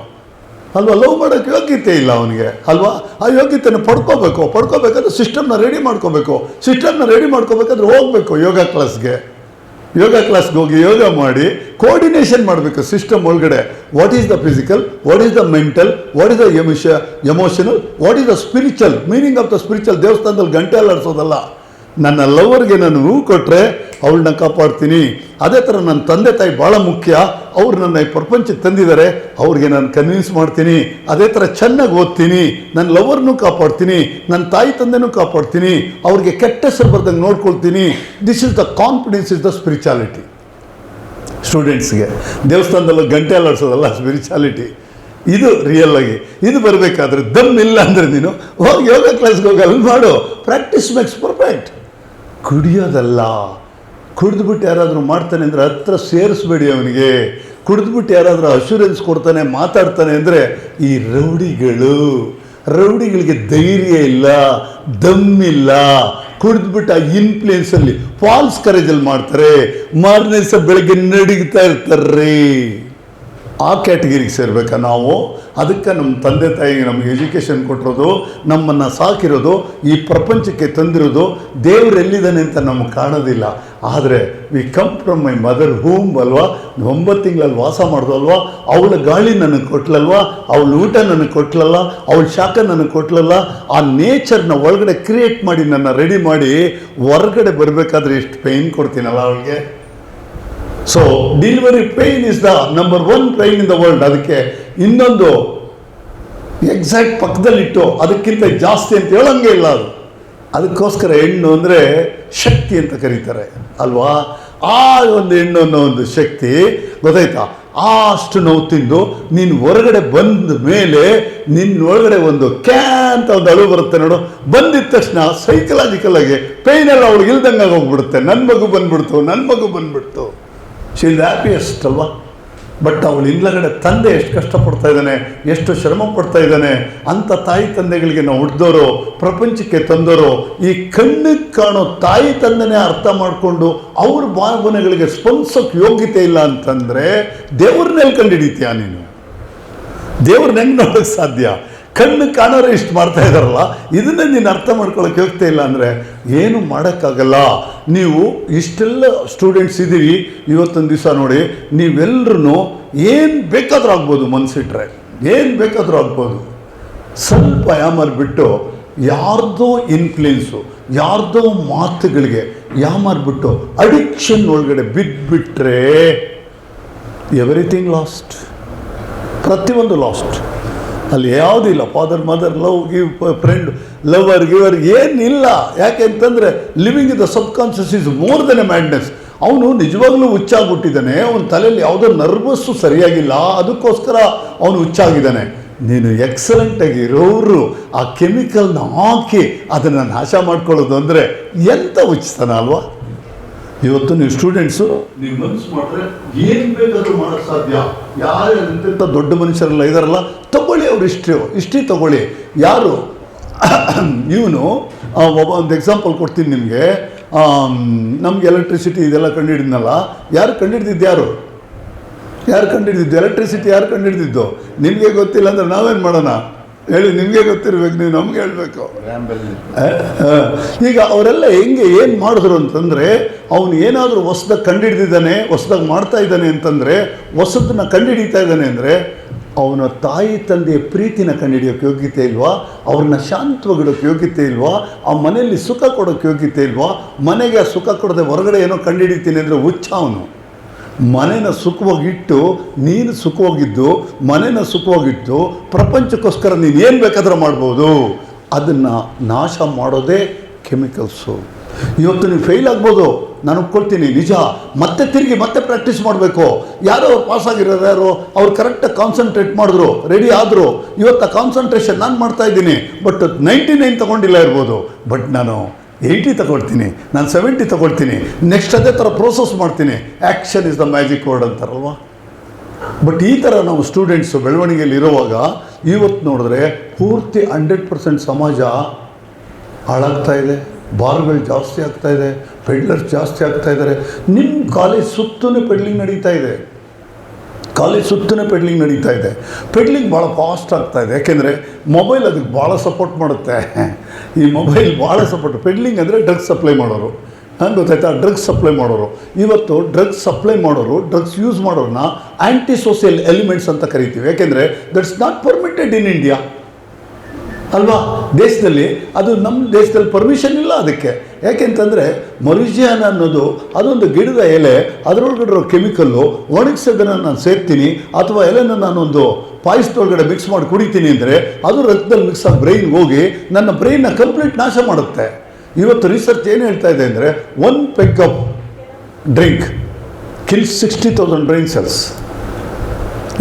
ಅಲ್ವಾ? ಲವ್ ಮಾಡೋಕ್ಕೆ ಯೋಗ್ಯತೆ ಇಲ್ಲ ಅವನಿಗೆ ಅಲ್ವಾ? ಆ ಯೋಗ್ಯತೆಯನ್ನು ಪಡ್ಕೋಬೇಕಾದ್ರೆ ಸಿಸ್ಟಮ್ನ ರೆಡಿ ಮಾಡ್ಕೋಬೇಕು. ಸಿಸ್ಟಮ್ನ ರೆಡಿ ಮಾಡ್ಕೋಬೇಕಾದ್ರೆ ಹೋಗಬೇಕು ಯೋಗ ಕ್ಲಾಸ್ಗೆ ಹೋಗಿ ಯೋಗ ಮಾಡಿ ಕೋಆರ್ಡಿನೇಷನ್ ಮಾಡಬೇಕು ಸಿಸ್ಟಮ್ ಒಳಗಡೆ. What is the physical, what is the mental, what is the emotional, what is the spiritual. Meaning of the spiritual. ದೇವಸ್ಥಾನದಲ್ಲಿ ಗಂಟೆ ಅಲ್ಲಾಡಿಸೋದಲ್ಲ. ನನ್ನ ಲವರ್ಗೆ ನಾನು ಹೂ ಕೊಟ್ಟರೆ ಅವಳನ್ನ ಕಾಪಾಡ್ತೀನಿ. ಅದೇ ಥರ ನನ್ನ ತಂದೆ ತಾಯಿ ಭಾಳ ಮುಖ್ಯ. ಅವ್ರು ನನ್ನ ಈ ಪ್ರಪಂಚಕ್ಕೆ ತಂದಿದ್ದಾರೆ, ಅವ್ರಿಗೆ ನಾನು ಕನ್ವಿನ್ಸ್ ಮಾಡ್ತೀನಿ. ಅದೇ ಥರ ಚೆನ್ನಾಗಿ ಓದ್ತೀನಿ, ನನ್ನ ಲವರ್ನೂ ಕಾಪಾಡ್ತೀನಿ, ನನ್ನ ತಾಯಿ ತಂದೆನೂ ಕಾಪಾಡ್ತೀನಿ, ಅವ್ರಿಗೆ ಕೆಟ್ಟ ಹೆಸರು ಬರ್ದಂಗೆ ನೋಡ್ಕೊಳ್ತೀನಿ. This is the confidence, is the spirituality. ಸ್ಟೂಡೆಂಟ್ಸ್ಗೆ ದೇವಸ್ಥಾನದಲ್ಲಿ ಗಂಟೆ ಅಲ್ಲಾಡಿಸೋದಲ್ಲ ಸ್ಪಿರಿಚುಯಾಲಿಟಿ. ಇದು ರಿಯಲ್ ಆಗಿ. ಇದು ಬರಬೇಕಾದ್ರೆ ದಮ್ ಇಲ್ಲ ಅಂದರೆ ನೀನು ಹೋಗಿ ಯೋಗ ಕ್ಲಾಸ್ಗೆ ಹೋಗಿ ಅಲ್ಲಿ ಮಾಡು. Practice makes perfect. ಕುಡಿಯೋದಲ್ಲ. ಕುಡಿದ್ಬಿಟ್ಟು ಯಾರಾದರೂ ಮಾಡ್ತಾನೆ ಅಂದರೆ ಹತ್ರ ಸೇರಿಸ್ಬೇಡಿ ಅವನಿಗೆ. ಕುಡಿದ್ಬಿಟ್ಟು ಯಾರಾದರೂ ಅಶ್ಯೂರೆನ್ಸ್ ಕೊಡ್ತಾನೆ, ಮಾತಾಡ್ತಾನೆ ಅಂದರೆ ಈ ರೌಡಿಗಳಿಗೆ ಧೈರ್ಯ ಇಲ್ಲ, ದಮ್ಮಿಲ್ಲ. ಕುಡಿದ್ಬಿಟ್ಟು ಆ ಇನ್ಫ್ಲೂಯೆನ್ಸಲ್ಲಿ ಫಾಲ್ಸ್ ಕರೇಜಲ್ಲಿ ಮಾಡ್ತಾರೆ, ಮಾರನೇ ದಿವಸ ಬೆಳಗ್ಗೆ ನಡೀತಾ ಇರ್ತಾರೆ. ಆ ಕ್ಯಾಟಗಿರಿಗೆ ಸೇರ್ಬೇಕಾ ನಾವು? ಅದಕ್ಕೆ ನಮ್ಮ ತಂದೆ ತಾಯಿಗೆ ನಮಗೆ ಎಜುಕೇಷನ್ ಕೊಟ್ಟಿರೋದು, ನಮ್ಮನ್ನು ಸಾಕಿರೋದು, ಈ ಪ್ರಪಂಚಕ್ಕೆ ತಂದಿರೋದು. ದೇವರು ಎಲ್ಲಿದ್ದಾನೆ ಅಂತ ನಮಗೆ ಕಾಣೋದಿಲ್ಲ. ಆದರೆ we come from my mother home ಅಲ್ವಾ? 9 ತಿಂಗಳಲ್ಲಿ ವಾಸ ಮಾಡೋದು ಅಲ್ವಾ? ಅವಳ ಗಾಳಿ ನನಗೆ ಕೊಟ್ಲಲ್ವಾ? ಅವಳ ಊಟ ನನಗೆ ಕೊಟ್ಲಲ್ಲ? ಅವಳ ಶಾಖ ನನಗೆ ಕೊಟ್ಲಲ್ಲ? ಆ ನೇಚರ್ನ ಒಳಗಡೆ ಕ್ರಿಯೇಟ್ ಮಾಡಿ ನನ್ನ ರೆಡಿ ಮಾಡಿ ಹೊರಗಡೆ ಬರಬೇಕಾದ್ರೆ ಎಷ್ಟು ಪೇಯ್ನ್ ಕೊಡ್ತೀನಲ್ಲ ಅವಳಿಗೆ. So delivery pain is the number 1 pain in the world. ಅದಕ್ಕೆ ಇನ್ನೊಂದು ಎಕ್ಸಾಕ್ಟ್ ಪಕ್ಕದಲ್ಲಿಟ್ಟು ಅದಕ್ಕಿಂತ ಜಾಸ್ತಿ ಅಂತ ಹೇಳೋಂಗೆ ಇಲ್ಲ ಅದು. ಅದಕ್ಕೋಸ್ಕರ ಹೆಣ್ಣು ಅಂದರೆ ಶಕ್ತಿ ಅಂತ ಕರೀತಾರೆ ಅಲ್ವಾ? ಆ ಒಂದು ಹೆಣ್ಣು ಅನ್ನೋ ಒಂದು ಶಕ್ತಿ ಗೊತ್ತಾಯ್ತಾ? ಅಷ್ಟು ನೋವು ತಿಂದು ನೀನು ಹೊರಗಡೆ ಬಂದ ಮೇಲೆ ನಿನ್ನೊಳಗಡೆ ಒಂದು ಅಂತ ಒಂದು ಅಳು ಬರುತ್ತೆ ನೋಡು. ಬಂದಿದ್ದ ತಕ್ಷಣ ಸೈಕಲಾಜಿಕಲ್ ಆಗಿ ಪೇಯ್ನ್ ಎಲ್ಲ ಅವಳಿಗೆ ಇಲ್ದಂಗೆ ಹೋಗ್ಬಿಡುತ್ತೆ. ನನ್ನ ಮಗು ಬಂದ್ಬಿಡ್ತು. ಶಿ ಇಸ್ ಹ್ಯಾಪಿಯೆಸ್ಟ್ ಅಲ್ವಾ? ಬಟ್ ಅವಳು ಹಿಂದ್ಗಡೆ ತಂದೆ ಎಷ್ಟು ಕಷ್ಟಪಡ್ತಾ ಇದ್ದಾನೆ, ಎಷ್ಟು ಶ್ರಮ ಪಡ್ತಾ ಇದ್ದಾನೆ ಅಂತ ತಾಯಿ ತಂದೆಗಳಿಗೆ ನಾವು ಹುಟ್ಟಿದವರು, ಪ್ರಪಂಚಕ್ಕೆ ತಂದವರು. ಈ ಕಣ್ಣಿಗೆ ಕಾಣೋ ತಾಯಿ ತಂದೆನೇ ಅರ್ಥ ಮಾಡಿಕೊಂಡು ಅವ್ರ ಭಾವನೆಗಳಿಗೆ ಸ್ಪಂದಿಸೋಕೆ ಯೋಗ್ಯತೆ ಇಲ್ಲ ಅಂತಂದರೆ ದೇವ್ರನ್ನೆಲ್ಲಿ ಕಂಡುಹಿಡಿತೀಯ ನೀನು? ದೇವ್ರನ್ನ ಹೆಂಗೆ ನೋಡೋಕ್ಕೆ ಸಾಧ್ಯ? ಕಣ್ಣು ಕಾಣೋರು ಇಷ್ಟು ಮಾಡ್ತಾ ಇದ್ದಾರಲ್ಲ, ಇದನ್ನೇ ನೀನು ಅರ್ಥ ಮಾಡ್ಕೊಳ್ಳೋಕೆ ಹೋಗ್ತಾ ಇಲ್ಲ ಅಂದರೆ ಏನು ಮಾಡೋಕ್ಕಾಗಲ್ಲ. ನೀವು ಇಷ್ಟೆಲ್ಲ ಸ್ಟೂಡೆಂಟ್ಸ್ ಇದ್ದೀರಿ, ಇವತ್ತೊಂದು ದಿವಸ ನೋಡಿ ನೀವೆಲ್ಲರೂ ಏನು ಬೇಕಾದರೂ ಆಗ್ಬೋದು, ಮನಸ್ಸಿಟ್ರೆ ಏನು ಬೇಕಾದರೂ ಆಗ್ಬೋದು. ಸ್ವಲ್ಪ ಯಾಮಾರ್ಬಿಟ್ಟು ಯಾರ್ದೋ ಇನ್ಫ್ಲುಯೆನ್ಸು, ಯಾರ್ದೋ ಮಾತುಗಳಿಗೆ ಯಾಮಾರ್ಬಿಟ್ಟು ಅಡಿಕ್ಷನ್ ಒಳಗಡೆ ಬಿದ್ದುಬಿಟ್ರೆ ಎವ್ರಿಥಿಂಗ್ ಲಾಸ್ಟ್. ಪ್ರತಿಯೊಂದು ಲಾಸ್ಟ್. ಅಲ್ಲಿ ಯಾವುದೂ ಇಲ್ಲ. Father mother love give friend lover ಗಿವರ್ ಏನಿಲ್ಲ. ಯಾಕೆ ಅಂತಂದರೆ living in the sub conscious is more than A madness. ಅವನು ನಿಜವಾಗ್ಲೂ ಹುಚ್ಚಾಗ್ಬಿಟ್ಟಿದ್ದಾನೆ, ಅವನ ತಲೆಯಲ್ಲಿ ಯಾವುದೋ ನರ್ವಸ್ಸು ಸರಿಯಾಗಿಲ್ಲ, ಅದಕ್ಕೋಸ್ಕರ ಅವನು ಹುಚ್ಚಾಗಿದ್ದಾನೆ. ನೀನು ಎಕ್ಸಲೆಂಟಾಗಿ ಇರೋರು ಆ ಕೆಮಿಕಲ್ನ ಹಾಕಿ ಅದನ್ನು ನಾಶ ಮಾಡ್ಕೊಳ್ಳೋದು ಅಂದರೆ ಎಂಥ ಹುಚ್ಚತನ ಅಲ್ವಾ? ಇವತ್ತು ನೀವು ಸ್ಟೂಡೆಂಟ್ಸು ನೀವು ಮನಸ್ಸು ಮಾಡಿದ್ರೆ ಏನು ಬೇಕಾದರೂ ಮಾಡೋಕ್ಕೆ ಸಾಧ್ಯ. ಯಾರು ಎಂತೆಂಥ ದೊಡ್ಡ ಮನುಷ್ಯರೆಲ್ಲ ಇದಾರಲ್ಲ, ತಗೊಳ್ಳಿ, ಅವ್ರು ಇಷ್ಟೇ ತಗೊಳ್ಳಿ. ಯಾರು ಇವನು ಒಂದು ಎಕ್ಸಾಂಪಲ್ ಕೊಡ್ತೀನಿ ನಿಮಗೆ. ನಮ್ಗೆ ಎಲೆಕ್ಟ್ರಿಸಿಟಿ ಇದೆಲ್ಲ ಕಂಡುಹಿಡಿದ್ನಲ್ಲ, ಯಾರು ಕಂಡುಹಿಡಿದಿದ್ದು? ಯಾರು ಕಂಡುಹಿಡಿದಿದ್ದು ಎಲೆಕ್ಟ್ರಿಸಿಟಿ? ಯಾರು ಕಂಡುಹಿಡಿದಿದ್ದು? ನಿಮಗೆ ಗೊತ್ತಿಲ್ಲ ಅಂದರೆ ನಾವೇನು ಮಾಡೋಣ ಹೇಳಿ? ನಿಮಗೆ ಗೊತ್ತಿರ್ಬೇಕು, ನೀವು ನಮ್ಗೆ ಹೇಳಬೇಕು. ಈಗ ಅವರೆಲ್ಲ ಹೆಂಗೆ ಏನು ಮಾಡಿದ್ರು ಅಂತಂದರೆ, ಅವನು ಏನಾದರೂ ಹೊಸ್ದಾಗಿ ಕಂಡುಹಿಡಿದಿದ್ದಾನೆ, ಹೊಸ್ದಾಗಿ ಮಾಡ್ತಾ ಇದ್ದಾನೆ ಅಂತಂದರೆ, ಹೊಸದನ್ನ ಕಂಡುಹಿಡಿತಾ ಇದ್ದಾನೆ ಅಂದರೆ ಅವನ ತಾಯಿ ತಂದೆಯ ಪ್ರೀತಿನ ಕಂಡುಹಿಡಿಯೋಕ್ಕೆ ಯೋಗ್ಯತೆ ಇಲ್ವಾ? ಅವ್ರನ್ನ ಶಾಂತವಾಗಿಡೋಕ್ಕೆ ಯೋಗ್ಯತೆ ಇಲ್ವಾ? ಆ ಮನೆಯಲ್ಲಿ ಸುಖ ಕೊಡೋಕ್ಕೆ ಯೋಗ್ಯತೆ ಇಲ್ವಾ? ಮನೆಗೆ ಸುಖ ಕೊಡದೆ ಹೊರಗಡೆ ಏನೋ ಕಂಡುಹಿಡಿತೀನಿ ಅಂದರೆ ಹುಚ್ಚ ಅವನು. ಮನೆನ ಸುಖವಾಗಿಟ್ಟು, ನೀನು ಸುಖವಾಗಿದ್ದು, ಮನೆನ ಸುಖವಾಗಿಟ್ಟು ಪ್ರಪಂಚಕ್ಕೋಸ್ಕರ ನೀನು ಏನು ಬೇಕಾದರೂ ಮಾಡ್ಬೋದು. ಅದನ್ನು ನಾಶ ಮಾಡೋದೇ ಕೆಮಿಕಲ್ಸು. ಇವತ್ತು ನೀವು ಫೇಲ್ ಆಗ್ಬೋದು, ನಾನು ಒಪ್ಕೊಳ್ತೀನಿ, ನಿಜ. ಮತ್ತೆ ತಿರುಗಿ ಮತ್ತೆ ಪ್ರಾಕ್ಟೀಸ್ ಮಾಡಬೇಕು. ಯಾರೋ ಅವ್ರು ಪಾಸ್ ಆಗಿರೋರು, ಯಾರು ಅವ್ರು ಕರೆಕ್ಟಾಗಿ ಕಾನ್ಸಂಟ್ರೇಟ್ ಮಾಡಿದ್ರು, ರೆಡಿ ಆದರು. ಇವತ್ತು ಆ ಕಾನ್ಸಂಟ್ರೇಷನ್ ನಾನು ಮಾಡ್ತಾ ಇದ್ದೀನಿ, ಬಟ್ 99 ತೊಗೊಂಡಿಲ್ಲ ಇರ್ಬೋದು, ಬಟ್ ನಾನು 80 ತಗೊಳ್ತೀನಿ, ನಾನು 70 ತಗೊಳ್ತೀನಿ. ನೆಕ್ಸ್ಟ್ ಅದೇ ಥರ ಪ್ರೋಸೆಸ್ ಮಾಡ್ತೀನಿ. Action is the magic word ಅಂತಾರಲ್ವ. ಬಟ್ ಈ ಥರ ನಾವು ಸ್ಟೂಡೆಂಟ್ಸು ಬೆಳವಣಿಗೆಯಲ್ಲಿ ಇರುವಾಗ ಇವತ್ತು ನೋಡಿದ್ರೆ ಪೂರ್ತಿ 100% ಸಮಾಜ ಹಾಳಾಗ್ತಾ ಇದೆ. ಬಾರ್ಗಳು ಜಾಸ್ತಿ ಆಗ್ತಾ ಇದೆ, ಪೆಡ್ಲರ್ಸ್ ಜಾಸ್ತಿ ಆಗ್ತಾ ಇದ್ದಾರೆ. ನಿಮ್ಮ ಕಾಲೇಜ್ ಸುತ್ತಲೂ ಪೆಡ್ಲಿಂಗ್ ನಡೀತಾ ಇದೆ. ಪೆಡ್ಲಿಂಗ್ ಭಾಳ ಫಾಸ್ಟ್ ಆಗ್ತಾ ಇದೆ. ಯಾಕೆಂದರೆ ಮೊಬೈಲ್ ಅದಕ್ಕೆ ಭಾಳ ಸಪೋರ್ಟ್ ಮಾಡುತ್ತೆ. ಈ ಮೊಬೈಲ್ ಭಾಳ ಸಪೋರ್ಟ್. ಪೆಡ್ಲಿಂಗ್ ಅಂದರೆ ಡ್ರಗ್ಸ್ ಸಪ್ಲೈ ಮಾಡೋರು, ಹಂಗೆ ಗೊತ್ತಾಯ್ತಾ? ಡ್ರಗ್ಸ್ ಸಪ್ಲೈ ಮಾಡೋರು. ಇವತ್ತು ಡ್ರಗ್ಸ್ ಸಪ್ಲೈ ಮಾಡೋರು, ಡ್ರಗ್ಸ್ ಯೂಸ್ ಮಾಡೋರನ್ನ ಆ್ಯಂಟಿ ಸೋಷಿಯಲ್ ಎಲಿಮೆಂಟ್ಸ್ ಅಂತ ಕರಿತೀವಿ. ಯಾಕೆಂದರೆ that's not permitted in India ಅಲ್ವಾ? ದೇಶದಲ್ಲಿ ಅದು, ನಮ್ಮ ದೇಶದಲ್ಲಿ ಪರ್ಮಿಷನ್ ಇಲ್ಲ ಅದಕ್ಕೆ. ಯಾಕೆಂತಂದರೆ ಮರಿಜಿಯಾನ ಅನ್ನೋದು ಅದೊಂದು ಗಿಡದ ಎಲೆ, ಅದರೊಳಗಡೆ ಕೆಮಿಕಲ್ಲು. ಒಣಗಿಸೋದನ್ನು ನಾನು ಸೇರ್ತೀನಿ ಅಥವಾ ಎಲೆನ ನಾನೊಂದು ಪಾಯಸದೊಳಗಡೆ ಮಿಕ್ಸ್ ಮಾಡಿ ಕುಡಿತೀನಿ ಅಂದರೆ ಅದು ರಕ್ತದಲ್ಲಿ ಮಿಕ್ಸ್ ಆಗಿ ಬ್ರೈನ್ಗೆ ಹೋಗಿ ನನ್ನ ಬ್ರೈನ್ನ ಕಂಪ್ಲೀಟ್ ನಾಶ ಮಾಡುತ್ತೆ. ಇವತ್ತು ರಿಸರ್ಚ್ ಏನು ಹೇಳ್ತಾ ಇದೆ ಅಂದರೆ 1 peg of drink kills 60,000 brain cells.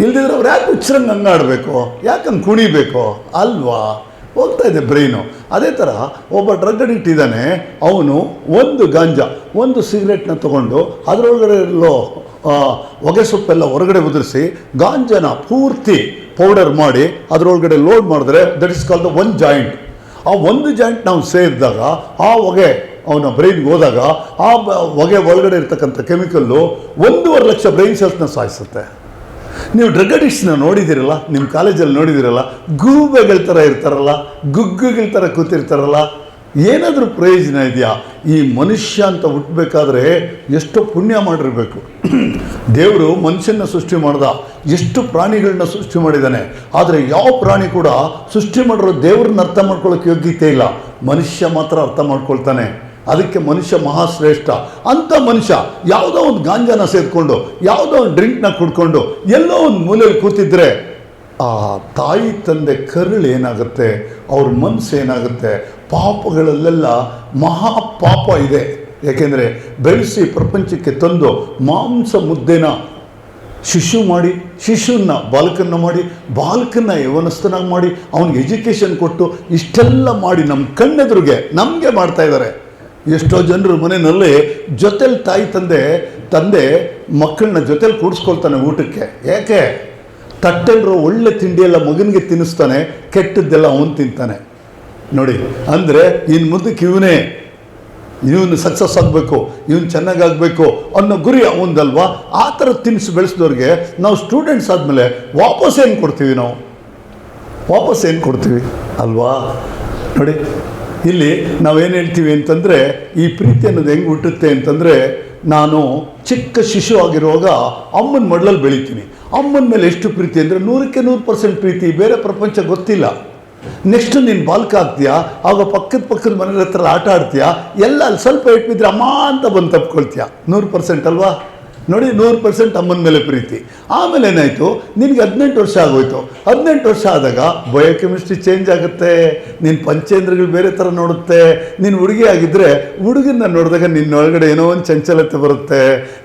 ಇಲ್ದಿದ್ರೆ ಅವ್ರು ಯಾಕೆ ಹುಚ್ಚರಂಗೆ ಹಂಗಾಡಬೇಕು, ಯಾಕೆ ಹಂಗೆ ಕುಣಿಬೇಕು ಅಲ್ವಾ? ಹೋಗ್ತಾ ಇದೆ ಬ್ರೈನು. ಅದೇ ಥರ ಒಬ್ಬ ಡ್ರಗ್ ಅಡಿಕ್ಟ್ ಇದ್ದಾನೆ, ಅವನು ಒಂದು ಗಾಂಜಾ, ಒಂದು ಸಿಗರೆಟ್ನ ತೊಗೊಂಡು ಅದರೊಳಗಡೆ ಇರೋ ಹೊಗೆ ಸೊಪ್ಪೆಲ್ಲ ಹೊರಗಡೆ ಉದುರಿಸಿ ಗಾಂಜಾನ ಪೂರ್ತಿ ಪೌಡರ್ ಮಾಡಿ ಅದರೊಳಗಡೆ ಲೋಡ್ ಮಾಡಿದ್ರೆ that is called the 1 joint. ಆ 1 ಜಾಯಿಂಟ್ ನಾವು ಸೇರಿದಾಗ ಆ ಹೊಗೆ ಅವನ ಬ್ರೈನ್ಗೆ ಹೋದಾಗ ಆ ಹೊಗೆ ಒಳಗಡೆ ಇರ್ತಕ್ಕಂಥ ಕೆಮಿಕಲ್ಲು 1.5 ಲಕ್ಷ ಬ್ರೈನ್ ಸೆಲ್ಸ್ನ ಸಾಯಿಸುತ್ತೆ. ನೀವು ಡ್ರಗ್ ಅಡಿಕ್ಟ್ಸ್ನ ನೋಡಿದ್ದೀರಲ್ಲ, ನಿಮ್ಮ ಕಾಲೇಜಲ್ಲಿ ನೋಡಿದ್ದೀರಲ್ಲ, ಗೂಬೆಗಳ ಥರ ಇರ್ತಾರಲ್ಲ, ಗುಗ್ಗುಗಳ ಥರ ಕೂತಿರ್ತಾರಲ್ಲ. ಏನಾದರೂ ಪ್ರಯೋಜನ ಇದೆಯಾ? ಈ ಮನುಷ್ಯ ಅಂತ ಹುಟ್ಟಬೇಕಾದ್ರೆ ಎಷ್ಟೋ ಪುಣ್ಯ ಮಾಡಿರಬೇಕು. ದೇವರು ಮನುಷ್ಯನ ಸೃಷ್ಟಿ ಮಾಡ್ದ, ಎಷ್ಟು ಪ್ರಾಣಿಗಳನ್ನ ಸೃಷ್ಟಿ ಮಾಡಿದ್ದಾನೆ. ಆದರೆ ಯಾವ ಪ್ರಾಣಿ ಕೂಡ ಸೃಷ್ಟಿ ಮಾಡಿರೋ ದೇವ್ರನ್ನ ಅರ್ಥ ಮಾಡ್ಕೊಳ್ಳೋಕೆ ಯೋಗ್ಯತೆ ಇಲ್ಲ. ಮನುಷ್ಯ ಮಾತ್ರ ಅರ್ಥ ಮಾಡ್ಕೊಳ್ತಾನೆ. ಅದಕ್ಕೆ ಮನುಷ್ಯ ಮಹಾಶ್ರೇಷ್ಠ. ಅಂಥ ಮನುಷ್ಯ ಯಾವುದೋ ಒಂದು ಗಾಂಜಾನ ಸೇರಿಕೊಂಡು, ಯಾವುದೋ ಒಂದು ಡ್ರಿಂಕ್ನ ಕುಡ್ಕೊಂಡು ಎಲ್ಲೋ ಒಂದು ಮೂಲೆಯಲ್ಲಿ ಕೂತಿದ್ರೆ ಆ ತಾಯಿ ತಂದೆ ಕರುಳು ಏನಾಗುತ್ತೆ, ಅವ್ರ ಮನಸ್ಸು ಏನಾಗುತ್ತೆ? ಪಾಪಗಳಲ್ಲೆಲ್ಲ ಮಹಾಪಾಪ ಇದೆ. ಏಕೆಂದರೆ ಬೆಳೆಸಿ ಪ್ರಪಂಚಕ್ಕೆ ತಂದು ಮಾಂಸ ಮುದ್ದೆನ ಶಿಶು ಮಾಡಿ, ಶಿಶುನ ಬಾಲಕನ್ನ ಮಾಡಿ, ಬಾಲಕನ್ನ ಯೌವನಸ್ಥನಾಗಿ ಮಾಡಿ, ಅವನಿಗೆ ಎಜುಕೇಷನ್ ಕೊಟ್ಟು ಇಷ್ಟೆಲ್ಲ ಮಾಡಿ ನಮ್ಮ ಕಣ್ಣೆದುರಿಗೆ ನಮಗೆ ಮಾಡ್ತಾ ಇದ್ದಾರೆ. ಎಷ್ಟೋ ಜನರು ಮನೆಯಲ್ಲಿ ಜೊತೆಲಿ ತಾಯಿ ತಂದೆ ಮಕ್ಕಳನ್ನ ಜೊತೆಲಿ ಕೂಡಿಸ್ಕೊಳ್ತಾನೆ ಊಟಕ್ಕೆ. ಯಾಕೆ? ತಟ್ಟೆಲ್ಲರೂ ಒಳ್ಳೆ ತಿಂಡಿಯೆಲ್ಲ ಮಗನಿಗೆ ತಿನ್ನಿಸ್ತಾನೆ, ಕೆಟ್ಟದ್ದೆಲ್ಲ ಅವನು ತಿಂತಾನೆ. ನೋಡಿ, ಅಂದರೆ ಇನ್ನು ಮುಂದಕ್ಕೆ ಇವನು ಸಕ್ಸಸ್ ಆಗಬೇಕು, ಇವನು ಚೆನ್ನಾಗಾಗಬೇಕು ಅನ್ನೋ ಗುರಿ ಅವನದಲ್ವಾ? ಆ ಥರ ತಿನಿಸು ಬೆಳೆಸಿದವ್ರಿಗೆ ನಾವು ಸ್ಟೂಡೆಂಟ್ಸ್ ಆದಮೇಲೆ ವಾಪಸ್ ಏನು ಕೊಡ್ತೀವಿ ಅಲ್ವಾ? ನೋಡಿ, ಇಲ್ಲಿ ನಾವೇನು ಹೇಳ್ತೀವಿ ಅಂತಂದರೆ, ಈ ಪ್ರೀತಿ ಅನ್ನೋದು ಹೆಂಗೆ ಹುಟ್ಟುತ್ತೆ ಅಂತಂದರೆ, ನಾನು ಚಿಕ್ಕ ಶಿಶು ಆಗಿರುವಾಗ ಅಮ್ಮನ ಮಡ್ಲಲ್ಲಿ ಬೆಳಿತೀನಿ. ಅಮ್ಮನ ಮೇಲೆ ಎಷ್ಟು ಪ್ರೀತಿ ಅಂದರೆ 100ಕ್ಕೆ 100% ಪ್ರೀತಿ. ಬೇರೆ ಪ್ರಪಂಚ ಗೊತ್ತಿಲ್ಲ. ನೆಕ್ಸ್ಟ್ ನೀನು ಬಾಲ್ಕ ಆಗ್ತೀಯಾ, ಆಗ ಪಕ್ಕದ ಮನೆ ಹತ್ರ ಆಟ ಆಡ್ತೀಯಾ, ಎಲ್ಲ ಅಲ್ಲಿ ಸ್ವಲ್ಪ ಇಟ್ಬಿದ್ರೆ ಅಮ್ಮ ಅಂತ ಬಂದು ತಪ್ಕೊಳ್ತೀಯ. 100% ಅಲ್ವಾ? ನೋಡಿ 100% ಅಮ್ಮನ ಮೇಲೆ ಪ್ರೀತಿ. ಆಮೇಲೆ ಏನಾಯಿತು, ನಿನಗೆ 18 ವರ್ಷ ಆಗೋಯ್ತು. 18 ವರ್ಷ ಆದಾಗ ಬಯೋಕೆಮಿಸ್ಟ್ರಿ ಚೇಂಜ್ ಆಗುತ್ತೆ, ನಿನ್ನ ಪಂಚೇಂದ್ರಗಳು ಬೇರೆ ಥರ ನೋಡುತ್ತೆ. ನೀನು ಹುಡುಗಿ ಆಗಿದ್ದರೆ ಹುಡುಗನ್ನ ನೋಡಿದಾಗ ನಿನ್ನೊಳಗಡೆ ಏನೋ ಒಂದು ಚಂಚಲತೆ ಬರುತ್ತೆ,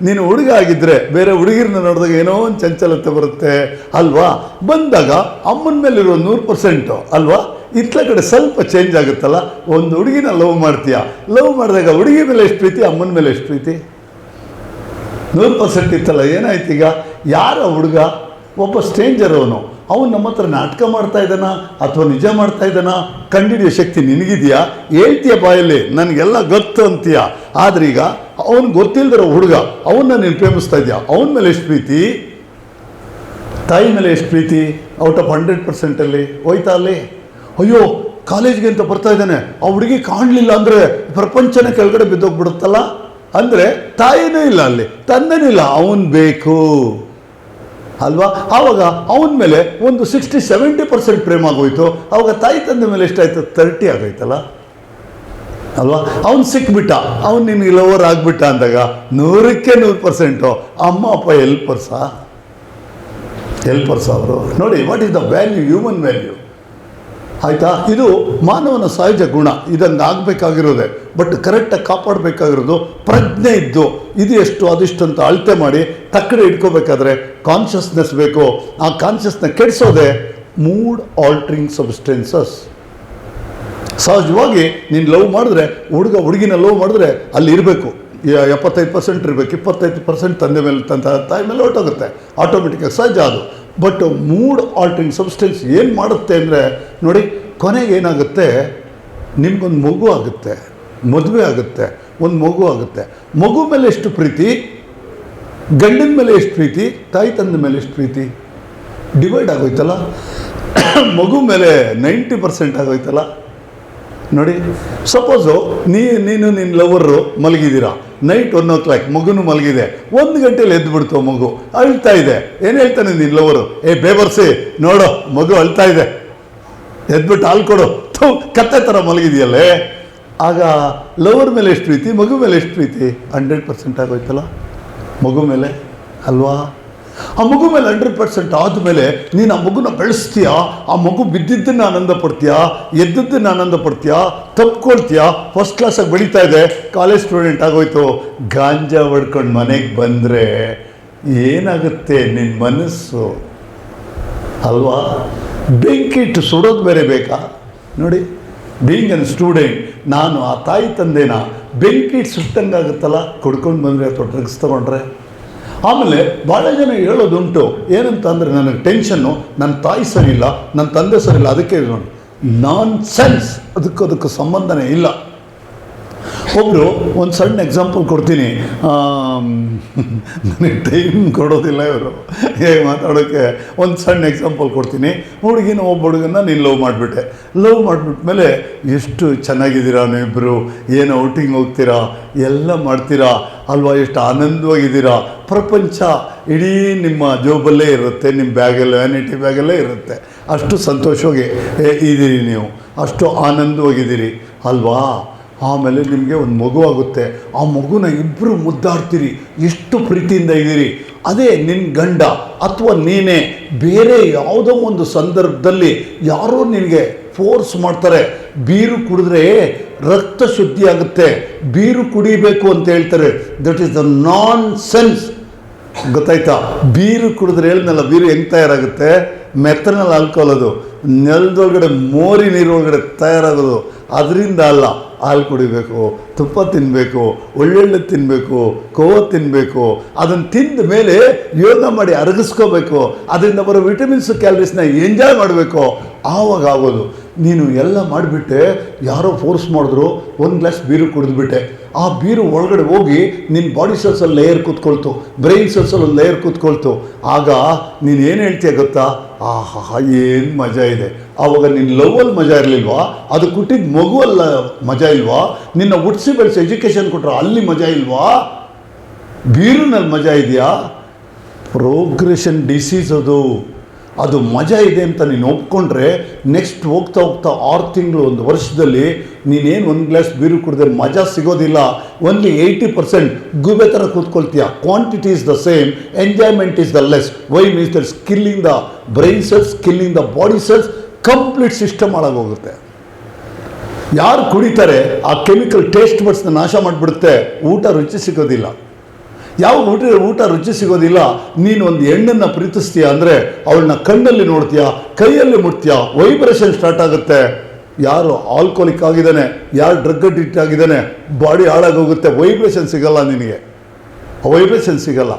ನೀನು ಹುಡುಗ ಆಗಿದ್ದರೆ ಬೇರೆ ಹುಡುಗಿರನ್ನ ನೋಡಿದಾಗ ಏನೋ ಒಂದು ಚಂಚಲತೆ ಬರುತ್ತೆ ಅಲ್ವಾ. ಬಂದಾಗ ಅಮ್ಮನ ಮೇಲಿರೋ 100% ಅಲ್ವಾ, ಇತ್ಲ ಕಡೆ ಸ್ವಲ್ಪ ಚೇಂಜ್ ಆಗುತ್ತಲ್ಲ. ಒಂದು ಹುಡುಗಿನ ಲವ್ ಮಾಡ್ತೀಯ, ಲವ್ ಮಾಡಿದಾಗ ಹುಡುಗಿ ಮೇಲೆ ಎಷ್ಟು ಪ್ರೀತಿ, ಅಮ್ಮನ ಮೇಲೆ ಎಷ್ಟು ಪ್ರೀತಿ, 100% ಇತ್ತಲ್ಲ. ಏನಾಯ್ತು ಈಗ, ಯಾರ ಹುಡುಗ, ಒಬ್ಬ ಸ್ಟ್ರೇಂಜರ್ ಅವನು ನಮ್ಮ ಹತ್ರ ನಾಟಕ ಮಾಡ್ತಾ ಇದ್ದಾನ ಅಥವಾ ನಿಜ ಮಾಡ್ತಾ ಇದ್ದಾನ ಕಂಡಿಡಿಯೋ ಶಕ್ತಿ ನಿನಗಿದೆಯಾ? ಹೇಳ್ತೀಯ ಬಾಯಲ್ಲಿ ನನಗೆಲ್ಲ ಗೊತ್ತು ಅಂತೀಯ. ಆದ್ರೆ ಈಗ ಅವನು ಗೊತ್ತಿಲ್ಲದಿರೋ ಹುಡುಗ, ಅವನ್ನ ನೀನು ಪ್ರೇಮಿಸ್ತಾ ಇದೆಯಾ, ಅವನ ಮೇಲೆ ಎಷ್ಟು ಪ್ರೀತಿ, ತಾಯಿ ಮೇಲೆ ಎಷ್ಟು ಪ್ರೀತಿ, ಔಟ್ ಆಫ್ 100%ಅಲ್ಲಿ ಹೋಯ್ತಾ ಅಲ್ಲಿ. ಅಯ್ಯೋ ಕಾಲೇಜ್ಗೆ ಅಂತ ಬರ್ತಾ ಇದ್ದಾನೆ, ಆ ಹುಡುಗಿ ಕಾಣಲಿಲ್ಲ ಅಂದರೆ ಪ್ರಪಂಚನೇ ಕೆಳಗಡೆ ಬಿದ್ದೋಗ್ಬಿಡುತ್ತಲ್ಲ. ಅಂದರೆ ತಾಯಿನೂ ಇಲ್ಲ ಅಲ್ಲಿ, ತಂದೆನೂ ಇಲ್ಲ, ಅವನು ಬೇಕು ಅಲ್ವಾ. ಆವಾಗ ಅವನ ಮೇಲೆ ಒಂದು 60-70% ಪ್ರೇಮ ಆಗೋಯ್ತು. ಆವಾಗ ತಾಯಿ ತಂದೆ ಮೇಲೆ ಎಷ್ಟಾಯ್ತು, 30 ಆಗೋಯ್ತಲ್ಲ ಅಲ್ವಾ. ಅವನು ಸಿಕ್ಬಿಟ್ಟ, ಅವನು ನಿನಗೆ ಲವರ್ ಆಗಿಬಿಟ್ಟ ಅಂದಾಗ 100% ಅಮ್ಮ ಅಪ್ಪ ಹೆಲ್ಪರ್ಸ ಅವರು. ನೋಡಿ, what is the value, human value, ಆಯಿತಾ. ಇದು ಮಾನವನ ಸಹಜ ಗುಣ, ಇದಂಗೆ ಆಗಬೇಕಾಗಿರೋದೆ. ಬಟ್ ಕರೆಕ್ಟಾಗಿ ಕಾಪಾಡಬೇಕಾಗಿರೋದು ಪ್ರಜ್ಞೆ ಇದ್ದು, ಇದು ಎಷ್ಟು ಅದಿಷ್ಟು ಅಂತ ಅಳತೆ ಮಾಡಿ ತಕ್ಕಡೆ ಇಟ್ಕೋಬೇಕಾದ್ರೆ ಕಾನ್ಷಿಯಸ್ನೆಸ್ ಬೇಕು. ಆ ಕಾನ್ಷಿಯಸ್ನೆಸ್ ಕೆಡಿಸೋದೆ ಮೂಡ್ ಆಲ್ಟ್ರಿಂಗ್ ಸಬ್ಸ್ಟೆನ್ಸಸ್. ಸಹಜವಾಗಿ ನೀನು ಲವ್ ಮಾಡಿದ್ರೆ, ಹುಡುಗಿನ ಲವ್ ಮಾಡಿದ್ರೆ ಅಲ್ಲಿ ಇರಬೇಕು 75% ಇರಬೇಕು, 25% ತಂದೆ ಮೇಲೆ ತಾಯಿ ಮೇಲೆ ಹೊರಟೋಗುತ್ತೆ ಆಟೋಮೆಟಿಕ್ಕಾಗಿ, ಸಹಜ ಅದು. ಬಟ್ ಮೂಡ್ ಆಲ್ಟ್ರಿಂಗ್ ಸಬ್ಸ್ಟೆನ್ಸ್ ಏನು ಮಾಡುತ್ತೆ ಅಂದರೆ, ನೋಡಿ ಕೊನೆಗೆ ಏನಾಗುತ್ತೆ, ನಿಮ್ಗೊಂದು ಮಗು ಆಗುತ್ತೆ, ಮದುವೆ ಆಗುತ್ತೆ, ಒಂದು ಮಗು ಆಗುತ್ತೆ. ಮಗು ಮೇಲೆ ಎಷ್ಟು ಪ್ರೀತಿ, ಗಂಡನ ಮೇಲೆ ಎಷ್ಟು ಪ್ರೀತಿ, ತಾಯಿ ತಂದೆ ಮೇಲೆ ಎಷ್ಟು ಪ್ರೀತಿ, ಡಿವೈಡ್ ಆಗೋಯ್ತಲ್ಲ. ಮಗು ಮೇಲೆ 90% ಆಗೋಯ್ತಲ್ಲ. ನೋಡಿ, ಸಪೋಸು ನೀನು ನಿನ್ನ ಲವರು ಮಲಗಿದ್ದೀರಾ, ನೈಟ್ 1 o'clock, ಮಗುನು ಮಲಗಿದೆ, 1 ಗಂಟೆಯಲ್ಲಿ ಎದ್ದುಬಿಡ್ತು ಮಗು, ಅಳ್ತಾ ಇದೆ. ಏನು ಹೇಳ್ತಾನೆ ನಿನ್ನ ಲವರು, ಬೇಬರ್ಸಿ ನೋಡು ಮಗು ಅಳ್ತಾ ಇದೆ, ಎದ್ಬಿಟ್ಟು ಹಾಲು ಕೊಡು, ಕತ್ತೆ ಥರ ಮಲಗಿದೆಯಲ್ಲೇ. ಆಗ ಲವರ್ ಮೇಲೆ ಎಷ್ಟು ಪ್ರೀತಿ, ಮಗು ಮೇಲೆ ಎಷ್ಟು ಪ್ರೀತಿ, 100% ಆಗೋಯ್ತಲ್ಲ ಮಗು ಮೇಲೆ ಅಲ್ವಾ. ಆ ಮಗು ಮೇಲೆ 100% ಆದಮೇಲೆ ನೀನು ಆ ಮಗುನ ಬೆಳೆಸ್ತೀಯಾ, ಆ ಮಗು ಬಿದ್ದಿದ್ದನ್ನು ಆನಂದ ಪಡ್ತೀಯಾ, ಎದ್ದದ್ದನ್ನು ಆನಂದ ಪಡ್ತೀಯಾ, ತಪ್ಕೊಳ್ತೀಯಾ. ಫಸ್ಟ್ ಕ್ಲಾಸಾಗಿ ಬೆಳೀತಾ ಇದೆ, ಕಾಲೇಜ್ ಸ್ಟೂಡೆಂಟ್ ಆಗೋಯ್ತು. ಗಾಂಜಾ ಹೊಡ್ಕೊಂಡು ಮನೆಗೆ ಬಂದರೆ ಏನಾಗುತ್ತೆ ನಿನ್ನ ಮನಸ್ಸು ಅಲ್ವಾ. ಬೆಂಕಿ ಇಟ್ಟು ಸುಡೋದು ಬೇರೆ ಬೇಕಾ. ನೋಡಿ, ಬೀಯಿಂಗ್ ಅನ್ ಸ್ಟೂಡೆಂಟ್, ನಾನು ಆ ತಾಯಿ ತಂದೆನ ಬೆಂಕಿ ಇಟ್ಟು ಸುಟ್ಟಂಗಾಗುತ್ತಲ್ಲ ಕುಡ್ಕೊಂಡು ಬಂದರೆ ಅಥವಾ ಡ್ರಗ್ಸ್ ತೊಗೊಂಡ್ರೆ. ಆಮೇಲೆ ಭಾಳ ಜನ ಹೇಳೋದುಂಟು, ಏನಂತ ಅಂದರೆ ನನಗೆ ಟೆನ್ಷನ್ನು, ನನ್ನ ತಾಯಿ ಸರಿ ಇಲ್ಲ, ನನ್ನ ತಂದೆ ಸರಿ ಇಲ್ಲ, ಅದಕ್ಕೆ ನೋಡಿ. ನಾನ್ ಸೆನ್ಸ್, ಅದಕ್ಕೂ ಸಂಬಂಧನೇ ಇಲ್ಲ. ಒಬ್ಬರು ಒಂದು ಸಣ್ಣ ಎಕ್ಸಾಂಪಲ್ ಕೊಡ್ತೀನಿ, ನನಗೆ ಟೈಮ್ ಕೊಡೋದಿಲ್ಲ ಇವರು ಹೇಗೆ ಮಾತಾಡೋಕ್ಕೆ. ಒಂದು ಸಣ್ಣ ಎಕ್ಸಾಂಪಲ್ ಕೊಡ್ತೀನಿ. ಒಬ್ಬ ಹುಡುಗನ ನೀನು ಲವ್ ಮಾಡಿಬಿಟ್ಟೆ. ಲವ್ ಮಾಡಿಬಿಟ್ಮೇಲೆ ಎಷ್ಟು ಚೆನ್ನಾಗಿದ್ದೀರಾ ನೀವಿಬ್ಬರು, ಏನು ಔಟಿಂಗ್ ಹೋಗ್ತೀರಾ, ಎಲ್ಲ ಮಾಡ್ತೀರಾ ಅಲ್ವಾ, ಎಷ್ಟು ಆನಂದವಾಗಿದ್ದೀರಾ. ಪ್ರಪಂಚ ಇಡೀ ನಿಮ್ಮ ಜೋಬಲ್ಲೇ ಇರುತ್ತೆ, ನಿಮ್ಮ ಬ್ಯಾಗಲ್ಲೇ, ವ್ಯಾನಿಟಿ ಬ್ಯಾಗಲ್ಲೇ ಇರುತ್ತೆ. ಅಷ್ಟು ಸಂತೋಷವಾಗಿ ಇದ್ದೀರಿ ನೀವು, ಅಷ್ಟು ಆನಂದವಾಗಿದ್ದೀರಿ ಅಲ್ವಾ. ಆಮೇಲೆ ನಿಮಗೆ ಒಂದು ಮಗು ಆಗುತ್ತೆ, ಆ ಮಗುನ ಇಬ್ಬರು ಮುದ್ದಾಡ್ತೀರಿ, ಎಷ್ಟು ಪ್ರೀತಿಯಿಂದ ಇದ್ದೀರಿ. ಅದೇ ನಿನ್ನ ಗಂಡ ಅಥವಾ ನೀನೇ ಬೇರೆ ಯಾವುದೋ ಒಂದು ಸಂದರ್ಭದಲ್ಲಿ ಯಾರೋ ನಿನಗೆ ಫೋರ್ಸ್ ಮಾಡ್ತಾರೆ, ಬೀರು ಕುಡಿದ್ರೆ ರಕ್ತ ಶುದ್ಧಿ ಆಗುತ್ತೆ, ಬೀರು ಕುಡಿಬೇಕು ಅಂತ ಹೇಳ್ತಾರೆ. That is the non sense, ಗೊತ್ತಾಯ್ತಾ. ಬೀರು ಕುಡಿದ್ರೆ ಹೇಳಿದ್ನಲ್ಲ, ಬೀರು ಹೆಂಗೆ ತಯಾರಾಗುತ್ತೆ, ಮೆತ್ತನಲ್ಲಿ ಆಲ್ಕೋಹಾಲ್, ಅದು ನೆಲದೊಳಗಡೆ ಮೋರಿ ನೀರೊಳಗಡೆ ತಯಾರಾಗೋದು, ಅದರಿಂದ ಅಲ್ಲ. ಹಾಲು ಕುಡಿಬೇಕು, ತುಪ್ಪ ತಿನ್ನಬೇಕು, ಒಳ್ಳೊಳ್ಳೆ ತಿನ್ನಬೇಕು, ಕೋವ ತಿನ್ನಬೇಕು. ಅದನ್ನು ತಿಂದ ಮೇಲೆ ಯೋಗ ಮಾಡಿ ಅರಗಿಸ್ಕೋಬೇಕು, ಅದರಿಂದ ಬರೋ ವಿಟಮಿನ್ಸು ಕ್ಯಾಲರೀಸ್ನ ಎಂಜಾಯ್ ಮಾಡಬೇಕು. ಆವಾಗ ಆಗೋದು. ನೀನು ಎಲ್ಲ ಮಾಡಿಬಿಟ್ಟೆ, ಯಾರೋ ಫೋರ್ಸ್ ಮಾಡಿದ್ರು, 1 ಗ್ಲಾಸ್ ಬೀರು ಕುಡಿದ್ಬಿಟ್ಟೆ. ಆ ಬೀರು ಒಳಗಡೆ ಹೋಗಿ ನಿನ್ನ ಬಾಡಿ ಸೆಲ್ಸಲ್ಲಿ ಲೇಯರ್ ಕೂತ್ಕೊಳ್ತು, ಬ್ರೈನ್ ಸೆಲ್ಸಲ್ಲಿ ಒಂದು ಲೇಯರ್ ಕೂತ್ಕೊಳ್ತು. ಆಗ ನೀನು ಏನು ಹೇಳ್ತೀಯ ಗೊತ್ತಾ, ಆಹಾ ಏನು ಮಜಾ ಇದೆ. ಆವಾಗ ನಿನ್ನ ಲವ್ವಲ್ಲಿ ಮಜಾ ಇರಲಿಲ್ವಾ, ಅದು ಕುಟ್ಟಿದ ಮಗುವಲ್ಲ ಮಜಾ ಇಲ್ವಾ, ನಿನ್ನ ಹುಟ್ಟಿಸಿ ಬೆಳೆಸಿ ಎಜುಕೇಷನ್ ಕೊಟ್ಟರು ಅಲ್ಲಿ ಮಜಾ ಇಲ್ವಾ, ಬೀರಿನಲ್ಲಿ ಮಜಾ ಇದೆಯಾ. ಪ್ರೋಗ್ರೆಷನ್ ಡಿಸೀಸ್ ಅದು. ಅದು ಮಜಾ ಇದೆ ಅಂತ ನೀನು ಒಪ್ಕೊಂಡ್ರೆ ನೆಕ್ಸ್ಟ್ ಹೋಗ್ತಾ ಹೋಗ್ತಾ 6 ತಿಂಗಳು 1 ವರ್ಷದಲ್ಲಿ ನೀನೇನು 1 ಗ್ಲಾಸ್ ಬೀರು ಕುಡಿದ್ರೆ ಮಜಾ ಸಿಗೋದಿಲ್ಲ. ಓನ್ಲಿ 80% ಗುಬೆ ಥರ ಕೂತ್ಕೊಳ್ತೀಯ. Quantity is the same, enjoyment is the less. Why means that skilling the brain cells, skilling the body cells, complete system ಹಾಳಾಗೋಗುತ್ತೆ. ಯಾರು ಕುಡಿತಾರೆ ಆ ಕೆಮಿಕಲ್ ಟೇಸ್ಟ್ ಬಡ್ಸ್ನ ನಾಶ ಮಾಡಿಬಿಡುತ್ತೆ. ಊಟ ರುಚಿ ಸಿಗೋದಿಲ್ಲ. ಯಾವ ಊಟ ರುಚಿ ಸಿಗೋದಿಲ್ಲ. ನೀನು ಒಂದು ಹೆಣ್ಣನ್ನು ಪ್ರೀತಿಸ್ತೀಯ ಅಂದರೆ ಅವಳನ್ನ ಕಣ್ಣಲ್ಲಿ ನೋಡ್ತೀಯ, ಕೈಯಲ್ಲಿ ಮುಟ್ತೀಯ, ವೈಬ್ರೇಷನ್ ಸ್ಟಾರ್ಟ್ ಆಗುತ್ತೆ. ಯಾರು ಆಲ್ಕೋಲಿಕ್ ಆಗಿದ್ದಾನೆ, ಯಾರು ಡ್ರಗ್ ಅಡಿಕ್ಟ್ ಆಗಿದ್ದಾನೆ, ಬಾಡಿ ಹಾಳಾಗೋಗುತ್ತೆ. ವೈಬ್ರೇಷನ್ ಸಿಗಲ್ಲ ನಿನಗೆ, ವೈಬ್ರೇಷನ್ ಸಿಗಲ್ಲ.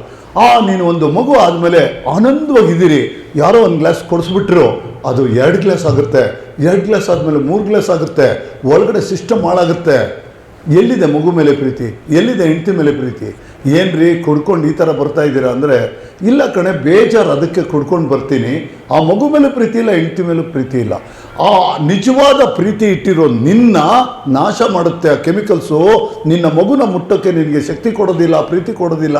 ನೀನು ಒಂದು ಮಗು ಆದಮೇಲೆ ಆನಂದವಾಗಿದ್ದೀರಿ, ಯಾರೋ 1 ಗ್ಲಾಸ್ ಕೊಡಿಸ್ಬಿಟ್ರು, ಅದು 2 ಗ್ಲಾಸ್ ಆಗುತ್ತೆ, 2 ಗ್ಲಾಸ್ ಆದಮೇಲೆ 3 ಗ್ಲಾಸ್ ಆಗುತ್ತೆ. ಒಳಗಡೆ ಸಿಸ್ಟಮ್ ಹಾಳಾಗುತ್ತೆ. ಎಲ್ಲಿದೆ ಮಗು ಮೇಲೆ ಪ್ರೀತಿ? ಎಲ್ಲಿದೆ ಹೆಂಡತಿ ಮೇಲೆ ಪ್ರೀತಿ? ಏನ್ರಿ ಕುಡ್ಕೊಂಡು ಈ ಥರ ಬರ್ತಾ ಇದ್ದೀರಾ ಅಂದರೆ, ಇಲ್ಲ ಕಣೆ, ಬೇಜಾರು, ಅದಕ್ಕೆ ಕುಡ್ಕೊಂಡು ಬರ್ತೀನಿ. ಆ ಮಗು ಮೇಲೆ ಪ್ರೀತಿ ಇಲ್ಲ, ಹೆಂಡತಿ ಮೇಲೂ ಪ್ರೀತಿ ಇಲ್ಲ. ಆ ನಿಜವಾದ ಪ್ರೀತಿ ಇಟ್ಟಿರೋ ನಿನ್ನ ನಾಶ ಮಾಡುತ್ತೆ ಆ ಕೆಮಿಕಲ್ಸು. ನಿನ್ನ ಮಗುನ ಮುಟ್ಟೋಕ್ಕೆ ನಿನಗೆ ಶಕ್ತಿ ಕೊಡೋದಿಲ್ಲ, ಪ್ರೀತಿ ಕೊಡೋದಿಲ್ಲ.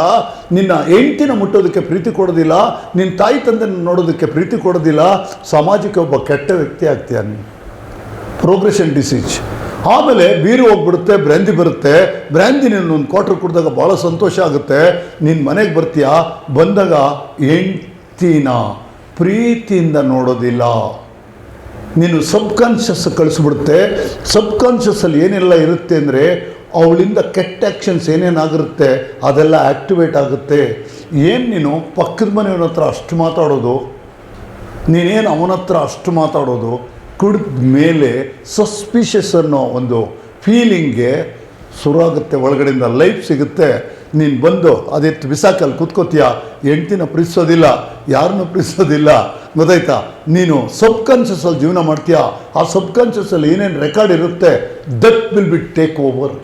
ನಿನ್ನ ಹೆಂಡತಿನ ಮುಟ್ಟೋದಕ್ಕೆ ಪ್ರೀತಿ ಕೊಡೋದಿಲ್ಲ. ನಿನ್ನ ತಾಯಿ ತಂದೆನ ನೋಡೋದಕ್ಕೆ ಪ್ರೀತಿ ಕೊಡೋದಿಲ್ಲ. ಸಮಾಜಕ್ಕೆ ಒಬ್ಬ ಕೆಟ್ಟ ವ್ಯಕ್ತಿ ಆಗ್ತೀಯ ನೀನು. Progression disease. ಆಮೇಲೆ ಬೀರು ಹೋಗ್ಬಿಡುತ್ತೆ, ಬ್ರ್ಯಾಂದಿ ಬರುತ್ತೆ. ಬ್ರ್ಯಾಂದಿ ನೀನು 1 ಕ್ವಾರ್ಟರ್ ಕುಡಿದಾಗ ಭಾಳ ಸಂತೋಷ ಆಗುತ್ತೆ. ನೀನು ಮನೆಗೆ ಬರ್ತೀಯ, ಬಂದಾಗ ಹೆಂಡ್ತಿನ ಪ್ರೀತಿಯಿಂದ ನೋಡೋದಿಲ್ಲ. ನೀನು ಸಬ್ಕಾನ್ಷಿಯಸ್ ಕಳಿಸ್ಬಿಡುತ್ತೆ. ಸಬ್ಕಾನ್ಷಿಯಸ್ಸಲ್ಲಿ ಏನೆಲ್ಲ ಇರುತ್ತೆ ಅಂದರೆ, ಅವಳಿಂದ ಕೆಟ್ಟ ಆ್ಯಕ್ಷನ್ಸ್ ಏನೇನಾಗಿರುತ್ತೆ ಅದೆಲ್ಲ ಆ್ಯಕ್ಟಿವೇಟ್ ಆಗುತ್ತೆ. ಏನು ನೀನು ಪಕ್ಕದ ಮನೆಯವನ ಹತ್ರ ಅಷ್ಟು ಮಾತಾಡೋದು, ನೀನೇನು ಅವನ ಹತ್ರ ಅಷ್ಟು ಮಾತಾಡೋದು, ಕುಡಿದ ಮೇಲೆ ಸಸ್ಪಿಷಿಯಸ್ ಅನ್ನೋ ಒಂದು ಫೀಲಿಂಗ್ಗೆ ಶುರುವಾಗುತ್ತೆ. ಒಳಗಡೆಯಿಂದ ಲೈಫ್ ಸಿಗುತ್ತೆ. ನೀನು ಬಂದು ಅದೆತ್ತು ಬಿಸಾಕಲ್ಲಿ ಕೂತ್ಕೋತೀಯ. ಹೆಂಡ್ತಿನ ಪ್ರೀತಿಸೋದಿಲ್ಲ, ಯಾರನ್ನೂ ಪ್ರೀತಿಸೋದಿಲ್ಲ, ಗೊತ್ತಾಯ್ತಾ? ನೀನು ಸಬ್ಕಾನ್ಷಿಯಸ್ಸಲ್ಲಿ ಜೀವನ ಮಾಡ್ತೀಯ. ಆ ಸಬ್ಕಾನ್ಷಿಯಸ್ಸಲ್ಲಿ ಏನೇನು ರೆಕಾರ್ಡ್ ಇರುತ್ತೆ, that will be take over.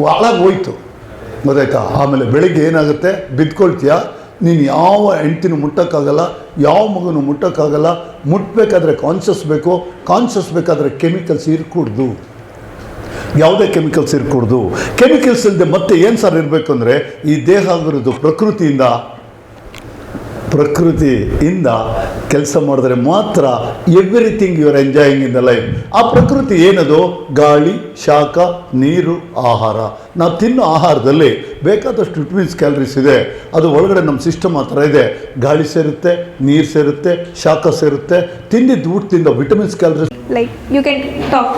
ಹಾಳಾಗಿ ಹೋಯ್ತು, ಗೊತ್ತಾಯ್ತಾ? ಆಮೇಲೆ ಬೆಳಿಗ್ಗೆ ಏನಾಗುತ್ತೆ, ಬಿದ್ಕೊಳ್ತೀಯ. ನೀನು ಯಾವ ಹೆಂಡ್ತಿನೂ ಮುಟ್ಟೋಕ್ಕಾಗಲ್ಲ, ಯಾವ ಮಗುನೂ ಮುಟ್ಟೋಕ್ಕಾಗಲ್ಲ. ಮುಟ್ಟಬೇಕಾದ್ರೆ ಕಾನ್ಷಿಯಸ್ ಬೇಕು, ಕಾನ್ಷಿಯಸ್ ಬೇಕಾದರೆ ಕೆಮಿಕಲ್ಸ್ ಇರ್ಕೂಡ್ದು. ಯಾವುದೇ ಕೆಮಿಕಲ್ಸ್ ಇರ್ಕೂಡ್ದು. ಕೆಮಿಕಲ್ಸ್ ಇಲ್ಲದೆ ಮತ್ತೆ ಏನು ಸರ್ ಇರಬೇಕು ಅಂದರೆ, ಈ ದೇಹ ಆಗಿರೋದು ಪ್ರಕೃತಿಯಿಂದ ಕೆಲಸ ಮಾಡಿದ್ರೆ ಮಾತ್ರ everything you are enjoying in the life. ಆ ಪ್ರಕೃತಿ ಏನದು? ಗಾಳಿ, ಶಾಖ, ನೀರು, ಆಹಾರ. ನಾವು ತಿನ್ನೋ ಆಹಾರದಲ್ಲಿ ಬೇಕಾದಷ್ಟು ವಿಟಮಿನ್ಸ್, ಕ್ಯಾಲರೀಸ್ ಇದೆ. ಅದು ಒಳಗಡೆ ನಮ್ಮ ಸಿಸ್ಟಮ್ ಆ ಥರ ಇದೆ. ಗಾಳಿ ಸೇರುತ್ತೆ, ನೀರು ಸೇರುತ್ತೆ, ಶಾಖ ಸೇರುತ್ತೆ. ತಿಂದಿದ್ದು ಊಟದಿಂದ vitamins, calories. Like, you can talk.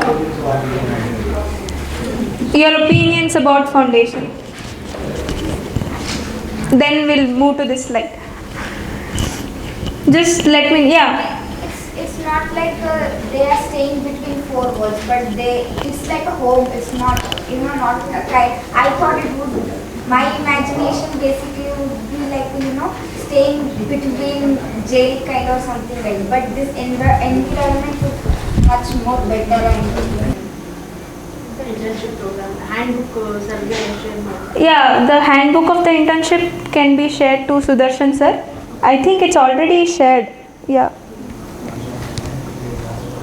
Your opinions about foundation. Then we'll move to this slide. Just let me, yeah. It's not like they are staying between 4 walls, but it's like a home. It's not, not a kind. I thought it would, my imagination basically would be like, staying between jail kind or something like that. But this environment is much more better and the internship program, handbook survey and share. Yeah, the handbook of the internship can be shared to Sudarshan sir. I think it's already shared. Yeah.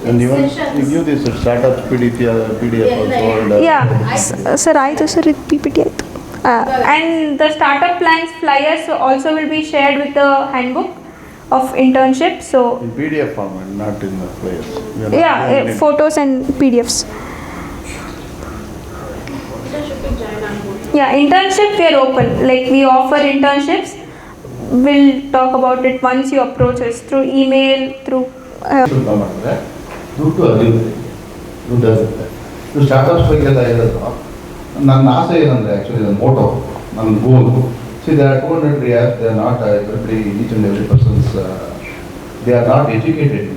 And even you give this startup PDF also. Yeah. Sir, ಆಯಿತು sir, ಇದು PPT ಆಯಿತು. And the startup plans flyers also will be shared with the handbook of internship. So In PDF format, not in the flyers. yeah, photos and PDFs. Internship with join on board. Yeah, internship we are open. Like, we offer internships. We'll talk about it once you approach us through email, through ಮಾಡಿದ್ರೆ ದುಡ್ಡು ಅದಿರುತ್ತೆ. ಇದು startups ಬಗ್ಗೆಲ್ಲ ಇರೋದು. ನನ್ನ ಆಸೆ ಏನಂದರೆ, actually ನನ್ನ motto, ನನ್ನ goal. See they are 200 years, they are not every each and every persons, they are not educated.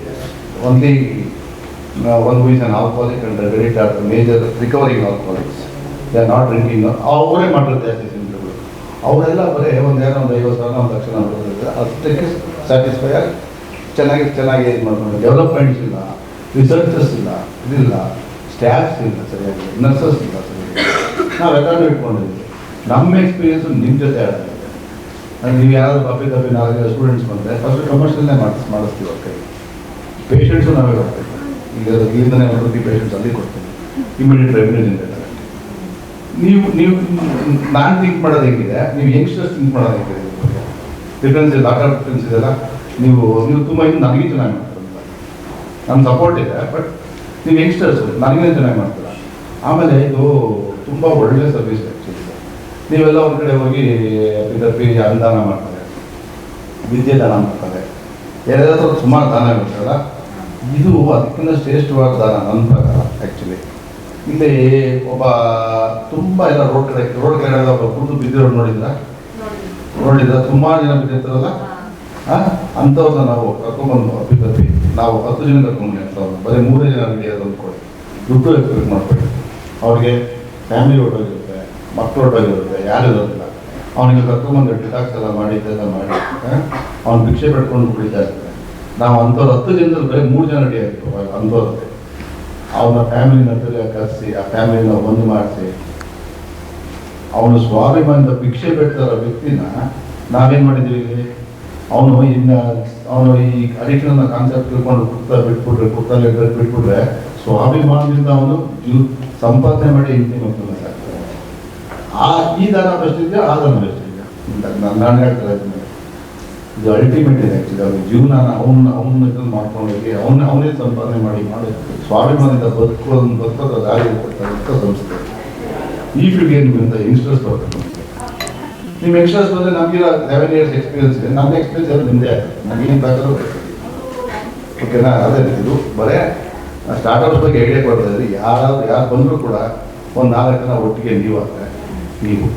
Only one who is an alcoholic and a very major recovering alcoholics. They are not drinking. ಅವರೇ ಮಾಡೋದು ಜಾಸ್ತಿ ಸಿಂಪ್ಟಮ್ಗಳು. ಅವರೆಲ್ಲ ಬರೀ ಒಂದು 50,000 1 ಲಕ್ಷ ಬರ್ತದೆ. ಅದಕ್ಕೆ satisfy ಆಗಿ ಚೆನ್ನಾಗಿ ಇದು ಮಾಡ್ಕೊಂಡು, ಡೆವಲಪ್ಮೆಂಟ್ಸ್ ಇಲ್ಲ, ರಿಸರ್ಚರ್ಸ್ ಇಲ್ಲ, ಇದಿಲ್ಲ, ಸ್ಟಾಫ್ಸ್ ಇಲ್ಲ ಸರಿಯಾಗಿ, ನರ್ಸಸ್ ಇಲ್ಲ ಸರಿಯಾಗಿ. ನಾವೆಲ್ಲರೂ ಇಟ್ಕೊಂಡಿದ್ದೀವಿ. ನಮ್ಮ ಎಕ್ಸ್ಪೀರಿಯನ್ಸು ನಿಮ್ಮ ಜೊತೆ ಆಡ್ತಾ ಇದೆ. ನೀವು ಯಾರಾದರೂ ಕಪ್ಪಿ 4 ಸ್ಟೂಡೆಂಟ್ಸ್ ಬಂದರೆ ಫಸ್ಟ್ ಕಮರ್ಷಿಯಲ್ನೇ ಮಾಡಿಸ್ತೀವಿ ಅವ್ರ ಕೈ. ಪೇಷಂಟ್ಸು ನಾವೇ ಕೊಡ್ತೀವಿ. ಈಗ ಇಲ್ಲಿಂದನೇ 1 ಪೇಷಂಟ್ಸ್ ಅಲ್ಲಿ ಕೊಡ್ತೀವಿ. Immediate revenue generate. ನೀವು ನಾನು ಥಿಂಕ್ ಮಾಡೋದು ಹೆಂಗಿದೆ, ನೀವು ಯಂಗ್ಸ್ಟರ್ಸ್ ಥಿಂಕ್ ಮಾಡೋದು ಹೆಂಗಿದೆ, ಡಿಫ್ರೆನ್ಸ್ ಇದೆ, ಲಾಟ್ ಆಫ್ ಡಿಫ್ರೆನ್ಸ್ ಇದೆಲ್ಲ. ನೀವು ತುಂಬ ಇನ್ನು ನನಗೆ ಚೆನ್ನಾಗಿ ಮಾಡ್ತೀರ, ನನ್ನ ಸಪೋರ್ಟ್ ಇದೆ, ಬಟ್ ನೀವು ಯಂಗ್ಸ್ಟರ್ಸ್ ನನಗೇ ಚೆನ್ನಾಗಿ ಮಾಡ್ತೀರ. ಆಮೇಲೆ ಇದು ತುಂಬ ಒಳ್ಳೆ ಸರ್ವಿಸ್ ಆ್ಯಕ್ಚುಲಿ. ನೀವೆಲ್ಲ ಒಂದು ಕಡೆ ಹೋಗಿ ಇದಪ್ಪಿ ಅನ್ನದಾನ ಮಾಡ್ತಾರೆ, ವಿದ್ಯೆ ದಾನ ಮಾಡ್ತಾರೆ, ಎಲ್ಲಾದ್ರೂ ಸುಮಾರು ದಾನ ಇರುತ್ತಲ್ಲ, ಇದು ಅದಕ್ಕಿಂತ ಶ್ರೇಷ್ಠವಾದ ದಾನ ನನ್ನ ಪ್ರಕಾರ ಆ್ಯಕ್ಚುಲಿ. ಇಲ್ಲಿ ಒಬ್ಬ ತುಂಬ ಎಲ್ಲ ರೋಡ್ ಕಡೆ ಒಬ್ಬ ಕುಡಿದು ಬಿದ್ದಿರೋರು ನೋಡಿದ್ರ ಸುಮಾರು ಜನ ಬಿದ್ದಿರ್ತಾರಲ್ಲ, ಅಂಥವ್ರನ್ನ ನಾವು ಕರ್ಕೊಂಡ್ಬಂದು ಅಪ್ಪಿ ನಾವು 10 ಜನ ಕರ್ಕೊಂಡ್ಬಂದು ಅಂಥವ್ರು ಬರೀ 3 ಜನ ಹಿಡಿಯೋದು ಅಂದ್ಕೊಳ್ಳಿ, ದುಡ್ಡು ಎಕ್ಸ್ಪೆಕ್ಟ್ ಮಾಡ್ಕೊಳ್ಳಿ. ಅವ್ರಿಗೆ ಫ್ಯಾಮಿಲಿ ಹೊರಟೋಗಿರುತ್ತೆ, ಮಕ್ಕಳು ಹೊರಟೋಗಿರುತ್ತೆ, ಯಾರು ಇರೋದಿಲ್ಲ. ಅವನಿಗೆ ಕರ್ಕೊಂಡ್ಬಂದು ಡಿಟಾಕ್ಸ್ ಎಲ್ಲ ಮಾಡಿ ಇದೆಲ್ಲ ಮಾಡಿ ಅವ್ನು ಭಿಕ್ಷೆ ಪಡ್ಕೊಂಡು ಕುಡಿತಾ ಇರ್ತಾರೆ. ನಾವು ಅಂಥವ್ರು 10 ಜನದಲ್ಲಿ ಬರೀ 3 ಜನ ರೆಡಿ ಆಗಿತ್ತು ಅಂಥವ್ರಿಗೆ. ಅವನ ಫ್ಯಾಮಿಲಿನ ಕರೆಸಿ ಆ ಫ್ಯಾಮಿಲಿನ ಒಂದು ಮಾಡಿಸಿ ಅವನು ಸ್ವಾಭಿಮಾನದ ಭಿಕ್ಷೆ ಬಿಡ್ತಾರ ವ್ಯಕ್ತಿನ ನಾವೇನು ಮಾಡಿದ್ದೀವಿ ಇಲ್ಲಿ, ಅವನು ಈ ಅಡಿಕ್ಷನ್ ಕಾನ್ಸೆಪ್ಟ್ ತಿಳ್ಕೊಂಡು ಬಿಟ್ಬಿಟ್ರೆ ಸ್ವಾಭಿಮಾನದಿಂದ ಅವನು ಸಂಪಾದನೆ ಮಾಡಿ ಇಂಟಿ ಮಕ್ಕಳನ್ನ ಸಾಕ್ತಾರೆ. ಈ ದಾನ ಬೆಸ್ಟ್ ಇದೆಯಾ, ಆ ದಾನ ಬೆಸ್ಟ್ ಇದೆಯಾ ನಾನು ಹೇಳ್ತಾರೆ. ಇದು ಅಲ್ಟಿಮೇಟ್ ಇದೆ ಆ್ಯಕ್ಚುಲಿ. ಅವ್ರ ಜೀವನ ಅವನ್ನ ಇದನ್ನು ಮಾಡ್ಕೊಂಡೋಗಿ ಅವನೇ ಸಂಪಾದನೆ ಮಾಡಿ ಸ್ವಾಭಿಮಾನದಿಂದ ಬದುಕೋದು ದಾರಿ ಇರ್ತಕ್ಕಂಥ ಸಂಸ್ಥೆ. ಈ ಫೀಲ್ಡ್ಗೆ ನಿಮ್ಮಿಂದ ಯಂಗ್ಸ್ಟರ್ಸ್ ಬರ್ತಾರೆ. ನಿಮ್ಮ ಯಂಗ್ಸ್ಟರ್ಸ್ ಬಂದರೆ ನಮಗಿರೋ 11 years ಎಕ್ಸ್ಪೀರಿಯನ್ಸ್ ಇದೆ, ನನ್ನ ಎಕ್ಸ್ಪೀರಿಯನ್ಸ್ ಎಲ್ಲ ನಿಮ್ಮದೇ ಆಗುತ್ತೆ, ನನಗೇನು ಬೇಕಾದ್ರೂ ಓಕೆನಾ. ಅದೇ ಇದು ಬರೇ ಸ್ಟಾರ್ಟಪ್ಸ್ ಬಗ್ಗೆ ಐಡಿಯಾ ಕೊಡ್ತಾ ಇದ್ರಿ. ಯಾರು ಬಂದರೂ ಕೂಡ ಒಂದು 4 ಜನ ಒಟ್ಟಿಗೆ ನೀವು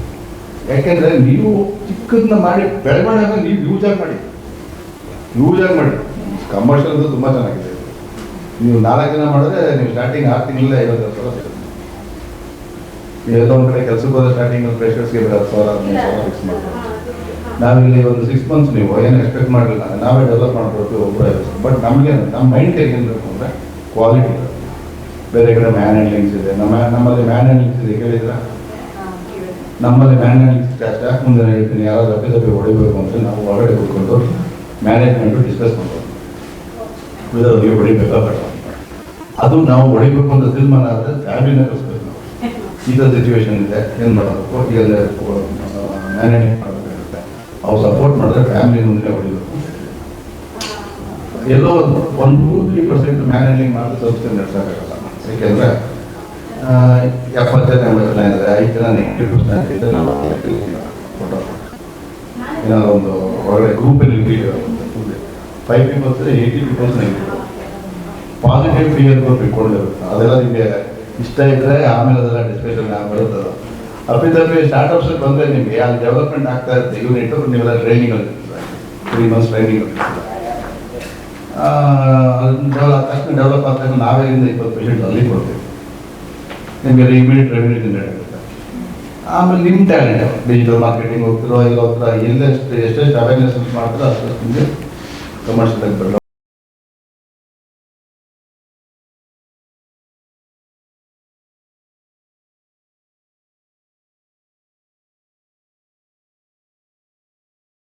ಯಾಕೆಂದರೆ ನೀವು ಚಿಕ್ಕದನ್ನ ಮಾಡಿ ಬೆಳವಣಿಗೆ ನೀವು ಯೂಸಾಗಿ ಮಾಡಿ ಕಮರ್ಷಿಯಲ್ ಅಂತೂ ತುಂಬ ಚೆನ್ನಾಗಿದೆ. ನೀವು 4 ಜನ ಮಾಡಿದ್ರೆ ನೀವು ಸ್ಟಾರ್ಟಿಂಗ್ 6 ತಿಂಗಳಲ್ಲೇ 50,000 ಸಿಗುತ್ತೆ. ನೀವೆಲ್ಲ ಒಂದು ಕಡೆ ಕೆಲಸಕ್ಕೆ ಹೋದ ಸ್ಟಾರ್ಟಿಂಗಲ್ಲಿ ಫ್ರೆಷರ್ಸ್ಗೆ 10,000 15,000 ಫಿಕ್ಸ್ ಮಾಡ್ತೀವಿ. ನಾವಿಲ್ಲಿ ಒಂದು 6 months ನೀವು ಏನು ಎಕ್ಸ್ಪೆಕ್ಟ್ ಮಾಡಲಿಲ್ಲ, ನಾವೇ ಡೆವಲಪ್ ಮಾಡ್ಕೊಡ್ತೀವಿ ಒಬ್ಬರೇ. ಬಟ್ ನಮಗೆ ನಮ್ಮ ಮೈಂಡ್ ಕೈಗೆ ಏನು ಬೇಕು ಅಂದರೆ ಕ್ವಾಲಿಟಿ ಇರುತ್ತೆ. ಬೇರೆ ಕಡೆ ಮ್ಯಾನ್ ಹ್ಯಾಂಡ್ಲಿಂಗ್ಸ್ ಇದೆ, ನಮ್ಮಲ್ಲಿ ಮ್ಯಾನ್ ಹ್ಯಾಂಡ್ಲಿಂಗ್ಸ್ ಇದೆ ಕೇಳಿದ್ರೆ. ನಮ್ಮಲ್ಲಿ ಮ್ಯಾನ್ ಹ್ಯಾಂಡ್ಲಿಂಗ್ಸ್ ಸ್ಟಾಫ್ ಮುಂದೆ ಹೇಳ್ತೀನಿ, ಯಾರಾದ್ರು ತಪ್ಪಿ ಹೊಡಿಬೇಕು ಅಂದರೆ ನಾವು ಹೊರಗಡೆ ಕೂತ್ಕೊಂಡು ಮ್ಯಾನೇಜ್ಮೆಂಟು ಡಿಸ್ಕಸ್ ಮಾಡ್ಬೋದು, ನೀವು ಹೊಡಿಬೇಕಾ ಬೇಡ. ಅದು ನಾವು ಹೊಡಿಬೇಕು ಅಂತ ತೀರ್ಮಾನ ಆದರೆ ಫ್ಯಾಮಿಲಿನ ಕಳಿಸ್ಬೇಕು. ನಾವು ಈ ಥರ ಸಿಚುವೇಶನ್ ಇದೆ, ಏನು ಮಾಡಬೇಕು, ಈಗ ಮ್ಯಾನೇಜ್ಮೆಂಟ್ ಮಾಡಬೇಕಾಗುತ್ತೆ. ಅವ್ರು ಸಪೋರ್ಟ್ ಮಾಡಿದ್ರೆ ಫ್ಯಾಮಿಲಿ ಮುಂದೆ ಹೊಡಿಬೇಕು. ಎಲ್ಲೋ ಒಂದು 2-3% ಮ್ಯಾನೇಜಿಂಗ್ ಮಾಡಿದ್ರೆ ಸಂಸ್ಥೆ ನಡೆಸೋಕ್ಕಾಗಲ್ಲ. ಏಕೆಂದರೆ 70 ಜನ 80 ಜನ ಇದ್ದಾರೆ, 5 ಜನ -% ಇದ್ದರೆ ನಾವು ಫೋಟೋ ಏನಾದ್ರು ಒಂದು ಒಳ್ಳೆ ಗ್ರೂಪಲ್ಲಿ 5 people 80 people negative. Positive fear group ಇಟ್ಕೊಂಡಿರುತ್ತೆ. ಅದೆಲ್ಲ ನಿಮಗೆ ಇಷ್ಟ ಇದ್ದರೆ ಆಮೇಲೆ ಅದೆಲ್ಲ ಡಿಸ್ಕಷನ್ ಬರುತ್ತದೆ. ಅಪ್ಪಿತಪ್ಪಿ ಸ್ಟಾರ್ಟಪ್ಸ್ ಬಂದರೆ ನಿಮಗೆ ಅಲ್ಲಿ ಡೆವಲಪ್ಮೆಂಟ್ ಆಗ್ತಾ ಇರುತ್ತೆ. ಯೂನಿಟ್ ನೀವೆಲ್ಲ ಟ್ರೈನಿಂಗಲ್ಲಿ 3 months ಟ್ರೈನಿಂಗ್ ತಕ್ಷಣ ಡೆವಲಪ್ ಆಗ್ತಾ ನಾವೇ 20% ಅಲ್ಲಿ ಕೊಡ್ತೀವಿ. ನಿಮಗೆ ಇಮಿಡಿಯೇಟ್ ರೆವೆನ್ಯೂ ಜನರೇಟ್ ಆಗುತ್ತೆ. ಆಮೇಲೆ ನಿಮ್ಮ ಟ್ಯಾಲೆಂಟ್ ಡಿಜಿಟಲ್ ಮಾರ್ಕೆಟಿಂಗ್ ಹೋಗ್ತಿರೋ ಇಲ್ಲ ಹೋಗ್ತೀರಾ, ಎಷ್ಟೆಷ್ಟು ಅವೇರ್ನೆಸ್ ಮಾಡ್ತೀರೋ ಅಷ್ಟು ನಿಮಗೆ ಕಮರ್ಷಿಯಲ್